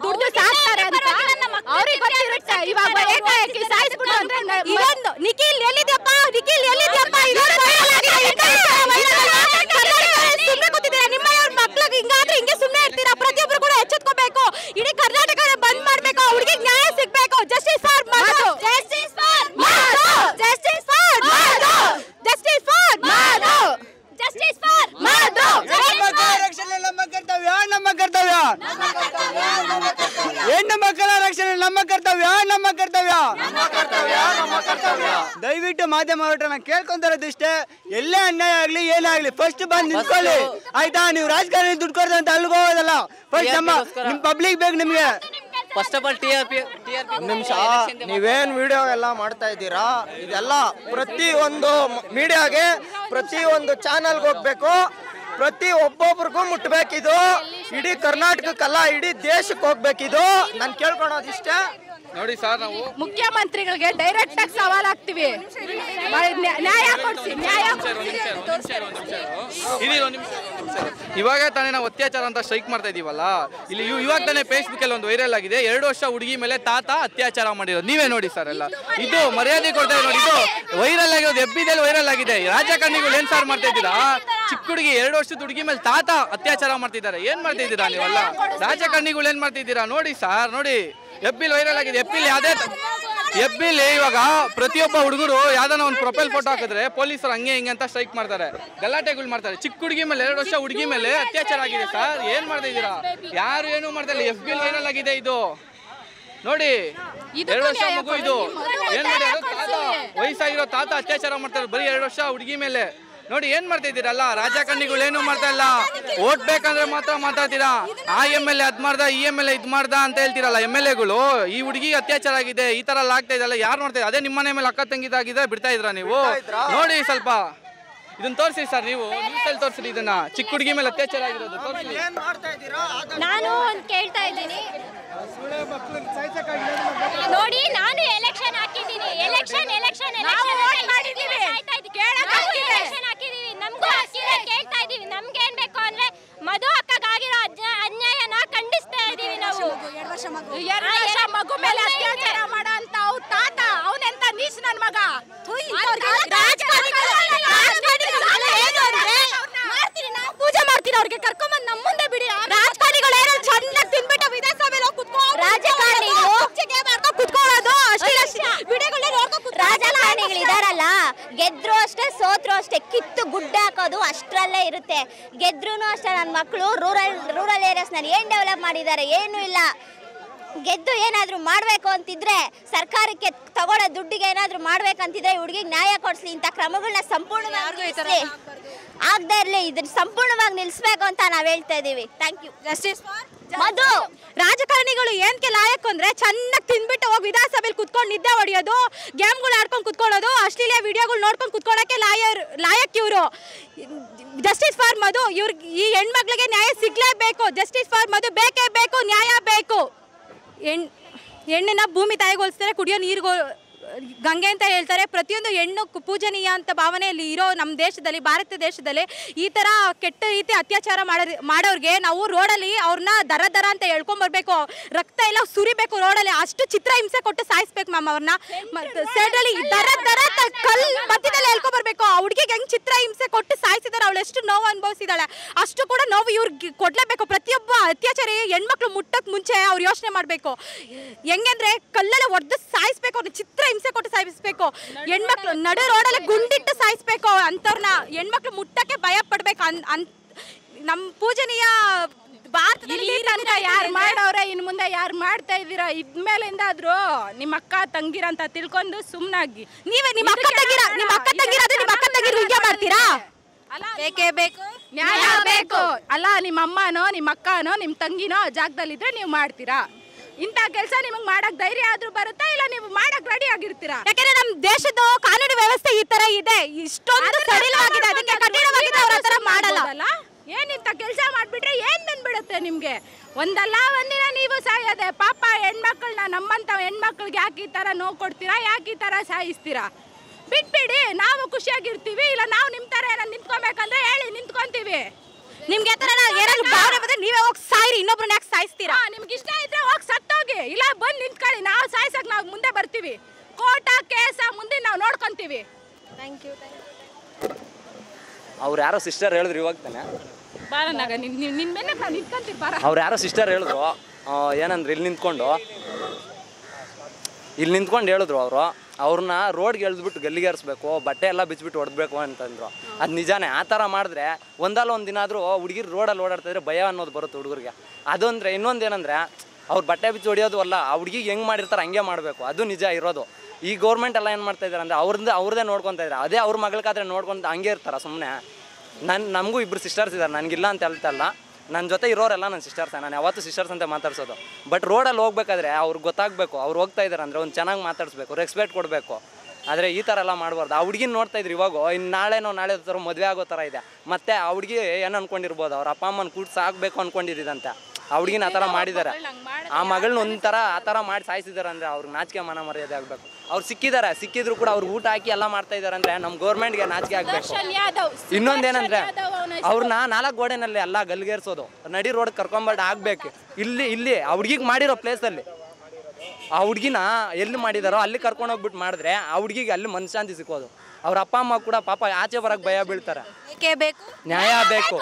ದುಡ್ಡು ಸಾಕ್ತಾರೆ ಅಂತ ಅವ್ರಿಗೆ ಗೊತ್ತಿರುತ್ತೆ. ಇವಾಗ ಏಕಾಏಕಿ ಸಾಯಿಸ್ಬಿಟ್ಟು ಅಂದ್ರೆ ಇದೊಂದು ನಿಖಿಲ್ ಎಲ್ಲಿದ್ಯಪ್ಪ, ನಿಖಿಲ್ ಎಲ್ಲಿದ್ಯಪ್ಪ, ಸುಮ್ಮನೆ ಕೂತಿದ್ದೀರಾ? ನಿಮ್ಮ ಮಕ್ಳಿಗೆ ಹಿಂಗಾದ್ರೆ ಹಿಂಗೆ ಸುಮ್ಮನೆ ಇರ್ತೀರಾ? ಪ್ರತಿಯೊಬ್ರು ಕೂಡ ಎಚ್ಚೆತ್ಕೋಬೇಕು. ಇಡೀ ಕರ್ನಾಟಕ ಬಂದ್ ಮಾಡ್ಬೇಕು, ಹುಡುಗಿಗೆ ನ್ಯಾಯ ಸಿಗ್ಬೇಕು. Justice for Madhu, justice for Madhu, justice for Madhu, justice for Madhu, justice for ಮಾಧ್ಯಮ ನಾನು ಕೇಳ್ಕೊಂತಾರದು ಇಷ್ಟೇ, ಎಲ್ಲೇ ಅನ್ಯಾಯ ಆಗಲಿ ಏನೇ ಆಗಲಿ ಫಸ್ಟ್ ಬಂದು ನಿಂತ್ಕೊಳ್ಳಿ ಆಯ್ತಾ. ನೀವು ರಾಜಕಾರಣಿ ದುಡ್ಡು ಕೊಡ್ತಾರೆ ಅಂತ ಅಲ್ಗೋದಲ್ಲ, ಫಸ್ಟ್ ನಿಮ್ಮ ಪಬ್ಲಿಕ್ ಬೇಕು ನಿಮಗೆ. ಫಸ್ಟ್ ಆಫ್ ಆಲ್ TRP ನಿಮಿಷ, ನೀವೇನು ವಿಡಿಯೋ ಎಲ್ಲ ಮಾಡ್ತಾ ಇದ್ದೀರಾ, ಇದೆಲ್ಲ ಪ್ರತಿಯೊಂದು ಮೀಡಿಯಾಗೆ ಪ್ರತಿಯೊಂದು ಚಾನಲ್ಗೆ ಹೋಗ್ಬೇಕು, ಪ್ರತಿ ಒಬ್ಬೊಬ್ರಿಗೂ ಮುಟ್ಬೇಕಿದು. ಇಡೀ ಕರ್ನಾಟಕಕ್ಕಲ್ಲ ಇಡೀ ದೇಶಕ್ಕೆ ಹೋಗ್ಬೇಕಿದು. ನಾನು ಕೇಳ್ಕೊಳೋದಿಷ್ಟೇ. ನೋಡಿ ಸರ್, ನಾವು ಮುಖ್ಯಮಂತ್ರಿಗಳಿಗೆ ಡೈರೆಕ್ಟ್ ಆಗಿ ಸವಾಲ್ ಹಾಕ್ತಿವಿ, ನ್ಯಾಯ ಕೊಡಿಸಿ, ನ್ಯಾಯ ಇವಾಗ ತಾನೇ ನಾವು ಅತ್ಯಾಚಾರ ಅಂತ ಸ್ಟ್ರೈಕ್ ಮಾಡ್ತಾ ಇದೀವಲ್ಲ, ಇಲ್ಲಿ ಇವಾಗ ತಾನೇ ಫೇಸ್ಬುಕ್ ಅಲ್ಲಿ ಒಂದು ವೈರಲ್ ಆಗಿದೆ, 2 ವರ್ಷ ಹುಡುಗಿ ಮೇಲೆ ತಾತ ಅತ್ಯಾಚಾರ ಮಾಡಿರೋದು. ನೀವೇ ನೋಡಿ ಸರ್ ಎಲ್ಲ ಇದು ಮರ್ಯಾದೆ ಕೊಡ್ತಾ ನೋಡಿ, ಇದು ವೈರಲ್ ಆಗಿರೋದು, ಎಬ್ಬಿದಲ್ಲಿ ವೈರಲ್ ಆಗಿದೆ. ರಾಜಕಾರಣಿಗಳು ಏನ್ ಸಾರ್ ಮಾಡ್ತಾ ಇದ್ದೀರಾ? ಚಿಕ್ಕ ಹುಡುಗಿ 2 ವರ್ಷದ ಹುಡುಗಿ ಮೇಲೆ ತಾತ ಅತ್ಯಾಚಾರ ಮಾಡ್ತಿದ್ದಾರೆ. ಏನ್ ಮಾಡ್ತಾ ಇದ್ದೀರಾ ನೀವೆಲ್ಲ? ರಾಜಕಾರಣಿಗಳು ಏನ್ ಮಾಡ್ತಿದ್ದೀರಾ ನೋಡಿ ಸರ್, ನೋಡಿ ಎಬ್ಬಿಲ್ ವೈರಲ್ ಆಗಿದೆ. ಎಬ್ಬಿಲಿ ಇವಾಗ ಪ್ರತಿಯೊಬ್ಬ ಹುಡುಗರು ಯಾವ್ದಾನ ಒಂದು ಪ್ರೊಫೈಲ್ ಫೋಟೋ ಹಾಕಿದ್ರೆ ಪೊಲೀಸರು ಹಂಗೆ ಹಿಂಗೆ ಅಂತ ಸ್ಟ್ರೈಕ್ ಮಾಡ್ತಾರೆ, ಗಲಾಟೆಗಳು ಮಾಡ್ತಾರೆ. ಚಿಕ್ಕ ಹುಡುಗಿ ಮೇಲೆ 2 ವರ್ಷ ಹುಡುಗಿ ಮೇಲೆ ಅತ್ಯಾಚಾರ ಆಗಿದೆ ಸರ್. ಏನ್ ಮಾಡ್ತಾ ಇದ್ದೀರಾ? ಯಾರು ಏನು ಮಾಡ್ತಾ ಇಲ್ಲ. ಎಬ್ಬಿಲ್ ವೈರಲ್ ಆಗಿದೆ ಇದು ನೋಡಿ, 2 ವರ್ಷ ಮಗು ಇದು. ಏನ್ ಮಾಡಿ ತಾತ, ವಯಸ್ಸಾಗಿರೋ ತಾತ ಅತ್ಯಾಚಾರ ಮಾಡ್ತಾರೆ ಬರೀ 2 ವರ್ಷ ಹುಡುಗಿ ಮೇಲೆ. ನೋಡಿ ಏನ್ ಮಾಡ್ತಾ ಇದ್ದೀರಲ್ಲ, ರಾಜಕಾರಣಿಗಳು ಏನು ಮಾಡ್ತಾ ಇಲ್ಲ. ಓಟ್ ಬೇಕಂದ್ರೆ ಮಾತ್ರ ಮಾತಾಡ್ತೀರಾ. ಆ MLA ಅದ್ ಮಾಡ್ದ, ಈ MLA ಇದ್ ಮಾಡ್ದ ಅಂತ ಹೇಳ್ತೀರಲ್ಲ. MLAಗಳು ಈ ಹುಡುಗಿ ಅತ್ಯಾಚಾರ ಆಗಿದೆ, ಈ ತರ ಎಲ್ಲ ಆಗ್ತಾ ಇದೆಲ್ಲ ಯಾರು ಮಾಡ್ತಾ ಇದ್ದಾರೆ? ಅದೇ ನಿಮ್ಮನೆ ಮೇಲೆ ಅಕ್ಕ ತಂಗಿದಾಗಿದೆ ಬಿಡ್ತಾ ಇದ್ರ ನೀವು? ನೋಡಿ ಸ್ವಲ್ಪ ಇದನ್ನ ತೋರಿಸಿ ಸರ್, ನೀವು ನ್ಯೂಸಲ್ಲಿ ತೋರಿಸಿ ಇದನ್ನ. ಚಿಕ್ಕ ಹುಡುಗಿ ಮೇಲೆ ಅತ್ಯಾಚಾರ ಆಗಿರೋದು ತೋರಿಸಿ. ನಾನು ಒಂದು ಕೇಳ್ತಾ ಇದ್ದೀನಿ ನೋಡಿ, ನಾನು ಎಲೆಕ್ಷನ್ ಹಾಕಿದ್ದೀನಿ, ಎಲೆಕ್ಷನ್ ಮಾಡಿದ್ದೀವಿ, ನಮಗೂ ಹಾಕಿದ್ರೆ ಕೇಳ್ತಾ ಇದೀವಿ. ನಮ್ಗೆ ಏನ್ ಬೇಕು ಅಂದ್ರೆ ಮಧು ಅಕ್ಕಗಾಗಿರೋ ಅನ್ಯಾಯನ ಖಂಡಿಸ್ತಾ ಇದೀವಿ ನಾವು. 2 ವರ್ಷ ಮಗು ಮೇಲೆ ಅತ್ಯಾಚಾರ ಮಾಡೋ ಅಂತ ತಾತ ಅವನೆಂತ ನೀಚ್ ನನ್ ಮಗ. ಪೂಜೆ ಮಾಡ್ತೀನಿ ಅವ್ರಿಗೆ ಕರ್ಕೊಂಬಂದ್ ನಮ್ಮ ಮುಂದೆ ಬಿಡಿ. ರಾಜಕಾರಣಿಗಳು ಏನೋ ಚೆನ್ನಾಗಿ ತಿನ್ಬಿಟ್ಟು ವಿಧಾನಸಭೆಯಲ್ಲಿ ಕುತ್ಕೊಳ್ಳೋದು ರಾಜಕಾರಣಿಗಳು ಇದಾರಲ್ಲ, ಗೆದ್ರು ಅಷ್ಟೇ ಸೋತ್ರು ಅಷ್ಟೇ, ಕಿತ್ತು ಗುಡ್ಡ ಹಾಕೋದು ಅಷ್ಟರಲ್ಲೇ ಇರುತ್ತೆ. ಗೆದ್ರು ಅಷ್ಟೇ. ನನ್ನ ಮಕ್ಕಳು ರೂರಲ್ ಏರಿಯಾಸ್ನಲ್ಲಿ ಏನು ಡೆವಲಪ್ ಮಾಡಿದ್ದಾರೆ? ಏನೂ ಇಲ್ಲ. ಗೆದ್ದು ಏನಾದರೂ ಮಾಡಬೇಕು ಅಂತಿದ್ರೆ, ಸರ್ಕಾರಕ್ಕೆ ತಗೊಳ್ಳೋ ದುಡ್ಡಿಗೆ ಏನಾದರೂ ಮಾಡ್ಬೇಕಂತಿದ್ರೆ ಹುಡುಗಿಗೆ ನ್ಯಾಯ ಕೊಡಿಸ್ಲಿ. ಇಂಥ ಕ್ರಮಗಳನ್ನ ಸಂಪೂರ್ಣವಾಗಿ ಆಗದೆ ಇರಲಿ, ಇದನ್ನ ಸಂಪೂರ್ಣವಾಗಿ ನಿಲ್ಲಿಸಬೇಕು ಅಂತ ನಾವು ಹೇಳ್ತಾ ಇದ್ದೀವಿ. Thank you. Justice for Madhu. ರಾಜಕಾರಣಿಗಳು ಏನಕ್ಕೆ ಲಾಯಕ್ ಅಂದ್ರೆ ಚೆನ್ನಾಗಿ ತಿನ್ಬಿಟ್ಟು ಹೋಗಿ ವಿಧಾನಸಭೆಯಲ್ಲಿ ಕುತ್ಕೊಂಡು ನಿದ್ದೆ ಹೊಡೆಯೋದು, ಗೇಮ್ಗಳು ಆಡ್ಕೊಂಡು ಕುತ್ಕೊಳ್ಳೋದು, ಅಶ್ಲೀಲ ವಿಡಿಯೋಗಳು ನೋಡ್ಕೊಂಡು ಕುತ್ಕೊಳ್ಳೋಕೆ ಲಾಯಕ್ ಇವರು. ಜಸ್ಟಿಸ್ ಫಾರ್ ಮಧು. ಇವ್ರಿಗೆ ಈ ಹೆಣ್ಮಕ್ಳಿಗೆ ನ್ಯಾಯ ಸಿಗ್ಲೇಬೇಕು. ಜಸ್ಟಿಸ್ ಫಾರ್ ಮಧು ಬೇಕೇ ಬೇಕು, ನ್ಯಾಯ ಬೇಕು. ಹೆಣ್ಣನ್ನ ಭೂಮಿ ತಾಯಿಗೋಲ್ಸ್ತಾರೆ, ಕುಡಿಯೋ ನೀರಿಗೋ ಗಂಗೆ ಅಂತ ಹೇಳ್ತಾರೆ. ಪ್ರತಿಯೊಂದು ಹೆಣ್ಣು ಪೂಜನೀಯ ಅಂತ ಭಾವನೆಯಲ್ಲಿ ಇರೋ ನಮ್ಮ ದೇಶದಲ್ಲಿ, ಭಾರತ ದೇಶದಲ್ಲಿ ಈ ಥರ ಕೆಟ್ಟ ರೀತಿ ಅತ್ಯಾಚಾರ ಮಾಡೋರಿಗೆ ನಾವು ರೋಡಲ್ಲಿ ಅವ್ರನ್ನ ದರ ಅಂತ ಹೇಳ್ಕೊಂಬರ್ಬೇಕು. ರಕ್ತ ಎಲ್ಲ ಸುರಿಬೇಕು ರೋಡಲ್ಲಿ. ಅಷ್ಟು ಚಿತ್ರ ಹಿಂಸೆ ಕೊಟ್ಟು ಸಾಯಿಸ್ಬೇಕು ಮ್ಯಾಮ್ ಅವ್ರನ್ನ. ಸೈಡಲ್ಲಿ ದರ ಕಲ್ ಮಧ್ಯದಲ್ಲಿ ಹೇಳ್ಕೊಂಬರ್ಬೇಕು. ಆ ಹುಡುಗಿಗೆ ಹೆಂಗೆ ಚಿತ್ರ ಹಿಂಸೆ ಕೊಟ್ಟು ಸಾಯಿಸಿದಾರೆ, ಅವಳು ಎಷ್ಟು ನೋವು ಅನುಭವಿಸಿದಾಳೆ, ಅಷ್ಟು ಕೂಡ ನೋವು ಇವ್ರಿಗೆ ಕೊಡಲೇಬೇಕು. ಪ್ರತಿಯೊಬ್ಬ ಅತ್ಯಾಚಾರಿ ಹೆಣ್ಮಕ್ಳು ಮುಟ್ಟಕ್ಕೆ ಮುಂಚೆ ಅವ್ರು ಯೋಚನೆ ಮಾಡಬೇಕು. ಹೆಂಗಂದ್ರೆ ಕಲ್ಲಲ್ಲಿ ಹೊಡೆದು ಸಾಯಿಸ್ಬೇಕು, ಅವ್ರನ್ನ ಚಿತ್ರ ಹಿಂಸೆ ಕೊಟ್ಟು ಸಾಯಿಸ್ಬೇಕು. ಹೆಣ್ಮಕ್ಳು ನಡು ರೋಡಲ್ಲಿ ಗುಂಡಿಟ್ಟು ಸಾಯಿಸ್ಬೇಕು. ಅಂಥವ್ರನ್ನ ಹೆಣ್ಮಕ್ಳು ಮುಟ್ಟಕ್ಕೆ ಭಯ ಪಡ್ಬೇಕು. ನಮ್ಮ ಪೂಜನೀಯ ಭಾರತದಲ್ಲಿ ತನಕ ಯಾರು ಮಾಡೋರೆ, ಇನ್ನು ಮುಂದೆ ಯಾರು ಮಾಡ್ತಾ ಇದ್ದೀರಾ? ಇದ್ಮೇಲಿಂದಾದ್ರೂ ನಿಮ್ಮ ಅಕ್ಕ ತಂಗಿರ ಅಂತ ತಿಳ್ಕೊಂಡು ಸುಮ್ಮನಾಗಿ. ನೀವೇ ನಿಮ್ಮ ಅಕ್ಕ ತಂಗಿರ ಹಿಂಗೆ ಮಾಡ್ತೀರಾ? ಬೇಕೇ ಬೇಕು, ನ್ಯಾಯ ಬೇಕು. ಅಲ್ಲ, ನಿಮ್ಮ ಅಮ್ಮನೋ ನಿಮ್ಮ ಅಕ್ಕನೋ ನಿಮ್ಮ ತಂಗಿನೋ ಜಾಗದಲ್ಲಿದ್ರೆ ನೀವು ಮಾಡ್ತೀರಾ? ಇಂಥ ಕೆಲಸ ನಿಮಗೆ ಮಾಡಕ್ ಧೈರ್ಯ ಆದ್ರೂ ಬರುತ್ತಾ? ಇಲ್ಲ ನೀವು ಮಾಡಕ್ ರೆಡಿ ಆಗಿರ್ತೀರಾ? ಯಾಕಂದ್ರೆ ನಮ್ಮ ದೇಶದ ಕಾನೂನು ವ್ಯವಸ್ಥೆ ಈ ತರ ಇದೆ, ಇಷ್ಟೊಂದು ಸಡಿಲವಾಗಿದೆ. ಅದಕ್ಕೆ ಕಠಿಣವಾಗಿದೆ, ಅವ್ರ ಹತ್ರ ಮಾಡಲ್ಲ. ಏನಿಂತ ಕೆಲಸ ಮಾಡ್ಬಿಟ್ರೆ ಏನ್ ಬಂದ್ಬಿಡುತ್ತೆ ನಿಮ್ಗೆ? ಒಂದಲ್ಲ ಒಂದಿನ ನೀವು ಸಾಯೋದೆ. ಪಾಪ ಹೆಣ್ಮಕ್ಳನ್ನ, ನಮ್ಮಂತ ಹೆಣ್ಮಕ್ಳಿಗೆ ಯಾಕೆ ಈ ತರ ನೋವು ಕೊಡ್ತೀರಾ? ಯಾಕೆ ಈ ತರ ಸಾಯಿಸ್ತೀರಾ? ಬಿಟ್ಬಿಡಿ, ನಾವು ಖುಷಿಯಾಗಿರ್ತೀವಿ. ಇಲ್ಲ ನಾವು ನಿಮ್ ತರ ಏನೋ ನಿಂತ್ಕೊಬೇಕಂದ್ರೆ ಹೇಳಿ, ನಿಂತ್ಕೊಂತೀವಿ. ನಿಮ್ಗೆ ಏನಾದ್ರು ಭಾವನೆ ಬಂದ್ರೆ ನೀವೇ ಹೋಗಿ ಸಾಯಿರಿ, ಇನ್ನೊಬ್ರನ್ನ ಯಾಕೆ ಸಾಯಿಸ್ತೀರಾ? ನಿಮ್ಗೆ ಇಷ್ಟ ಇದ್ರೆ ಹೋಗಿ ಸತ್ತೋಗಿ, ಇಲ್ಲ ಬಂದು ನಿಂತ್ಕೊಳ್ಳಿ. ನಾವು ಸಾಯಿಸಕ್ ನಾವು ಮುಂದೆ ಬರ್ತೀವಿ. ಕೋರ್ಟ ಕೇಸ ಮುಂದೆ ನಾವು ನೋಡ್ಕೊಂತೀವಿ. Thank you. ಅವ್ರು ಯಾರೋ ಸಿಸ್ಟರ್ ಹೇಳಿದ್ರು ಇವಾಗ ತಾನೆ, ಬಾರನಾಗ ನಿನ್ನ ಮೇಲೆ ನಿಂತ್ಕೊಂತೀವಿ. ಬಾರ. ಅವ್ರು ಯಾರೋ ಸಿಸ್ಟರ್ ಹೇಳಿದ್ರು ಏನಂದ್ರೆ ಇಲ್ಲಿ ನಿಂತ್ಕೊಂಡು ಹೇಳಿದ್ರು ಅವ್ರನ್ನ ರೋಡ್ಗೆ ಎಳ್ದ್ಬಿಟ್ಟು ಗಲ್ಲಿಗೇರಿಸ್ಬೇಕು, ಬಟ್ಟೆ ಎಲ್ಲ ಬಿಚ್ಚಿಬಿಟ್ಟು ಹೊಡೆದ್ಬೇಕು ಅಂತಂದ್ರು. ಅದು ನಿಜಾನೇ. ಆ ಥರ ಮಾಡಿದ್ರೆ ಒಂದಲ್ಲ ಒಂದು ದಿನ ಆದರೂ ಹುಡುಗಿರು ರೋಡಲ್ಲಿ ಓಡಾಡ್ತಾಯಿದ್ರೆ ಭಯ ಅನ್ನೋದು ಬರುತ್ತೆ ಹುಡುಗರಿಗೆ. ಅದು ಅಂದರೆ ಇನ್ನೊಂದು ಏನಂದರೆ ಅವ್ರು ಬಟ್ಟೆ ಬಿಚ್ಚಿ ಹೊಡೆಯೋದು ಅಲ್ಲ, ಆ ಹುಡುಗಿಗೆ ಹೆಂಗೆ ಮಾಡಿರ್ತಾರೆ ಹಂಗೆ ಮಾಡಬೇಕು. ಅದು ನಿಜ ಇರೋದು. ಈ ಗೌರ್ಮೆಂಟ್ ಎಲ್ಲ ಏನು ಮಾಡ್ತಾ ಇದ್ದಾರೆ ಅಂದರೆ ಅವ್ರದ್ದೇ ನೋಡ್ಕೊತಾ ಇದ್ದಾರೆ. ಅದೇ ಅವ್ರ ಮಗಳಕ್ಕಾದ್ರೆ ನೋಡ್ಕೊಂಡು ಹಂಗೆ ಇರ್ತಾರೆ ಸುಮ್ಮನೆ. ನಮಗೂ ಇಬ್ಬರು ಸಿಸ್ಟರ್ಸ್ ಇದ್ದಾರೆ, ನನಗಿಲ್ಲ ಅಂತ ಹೇಳ್ತಲ್ಲ, ನನ್ನ ಜೊತೆ ಇರೋರೆಲ್ಲ ನನ್ನ ಸಿಸ್ಟರ್ಸ್. ನಾನು ಯಾವತ್ತೂ ಸಿಸ್ಟರ್ಸ್ ಅಂತ ಮಾತಾಡ್ಸೋದು. ಬಟ್ ರೋಡಲ್ಲಿ ಹೋಗ್ಬೇಕಾದ್ರೆ ಅವ್ರಿಗೆ ಗೊತ್ತಾಗಬೇಕು, ಅವ್ರು ಹೋಗ್ತಾ ಇದ್ದಾರೆ ಅಂದರೆ ಒಂದು ಚೆನ್ನಾಗಿ ಮಾತಾಡಿಸ್ಬೇಕು, ರೆಸ್ಪೆಕ್ಟ್ ಕೊಡಬೇಕು. ಆದರೆ ಈ ಥರ ಎಲ್ಲ ಮಾಡಬಾರ್ದು. ಆ ಹುಡುಗಿನ ನೋಡ್ತಾ ಇದ್ರು ಇವಾಗ, ಇನ್ನು ನಾಳೆ ಥರ ಮದುವೆ ಆಗೋ ಥರ ಇದೆ. ಮತ್ತು ಆ ಹುಡುಗಿ ಏನು ಅಂದ್ಕೊಂಡಿರ್ಬೋದು, ಅವ್ರ ಅಪ್ಪ ಅಮ್ಮನ ಕೂಡ್ಸಿ ಸಾಕಬೇಕು ಅಂದ್ಕೊಂಡಿದ್ದಂತೆ. ಆ ಹುಡುಗಿನ ಆ ಥರ ಮಾಡಿದ್ದಾರೆ. ಆ ಮಗಳನ್ನ ಒಂಥರ ಆ ಥರ ಮಾಡಿ ಸಾಯಿಸಿದ್ದಾರೆ ಅಂದರೆ ಅವ್ರಿಗೆ ನಾಚಿಕೆ ಮಾನ ಮರ್ಯಾದೆ ಆಗಬೇಕು. ಅವ್ರು ಸಿಕ್ಕಿದ್ರು ಕೂಡ ಅವ್ರು ಊಟ ಹಾಕಿ ಎಲ್ಲ ಮಾಡ್ತಾ ಇದ್ದಾರೆ ಅಂದರೆ ನಮ್ಮ ಗೌರ್ಮೆಂಟ್ಗೆ ನಾಚಿಕೆ ಆಗಬೇಕು. ಇನ್ನೊಂದೇನಂದರೆ ಅವ್ರನ್ನ 4 ಗೋಡೆನಲ್ಲಿ ಎಲ್ಲ ಗಲ್ಗೇರಿಸೋದು, ನಡಿ ರೋಡ್ ಕರ್ಕೊಂಬರ್ಡ್ ಆಗಬೇಕು. ಇಲ್ಲಿ ಆ ಹುಡುಗಿಗೆ ಮಾಡಿರೋ ಪ್ಲೇಸಲ್ಲಿ ಆ ಹುಡುಗಿನ ಎಲ್ಲಿ ಮಾಡಿದಾರೋ ಅಲ್ಲಿ ಕರ್ಕೊಂಡೋಗ್ಬಿಟ್ಟು ಮಾಡಿದ್ರೆ ಆ ಹುಡುಗಿಗೆ ಅಲ್ಲಿ ಮನಃಶಾಂತಿ ಸಿಕ್ಕೋದು. ಅವ್ರ ಅಪ್ಪ ಅಮ್ಮ ಕೂಡ ಪಾಪ ಆಚೆ ಬರೋಕ್ಕೆ ಭಯ ಬೀಳ್ತಾರೆ. ನ್ಯಾಯ ಬೇಕು.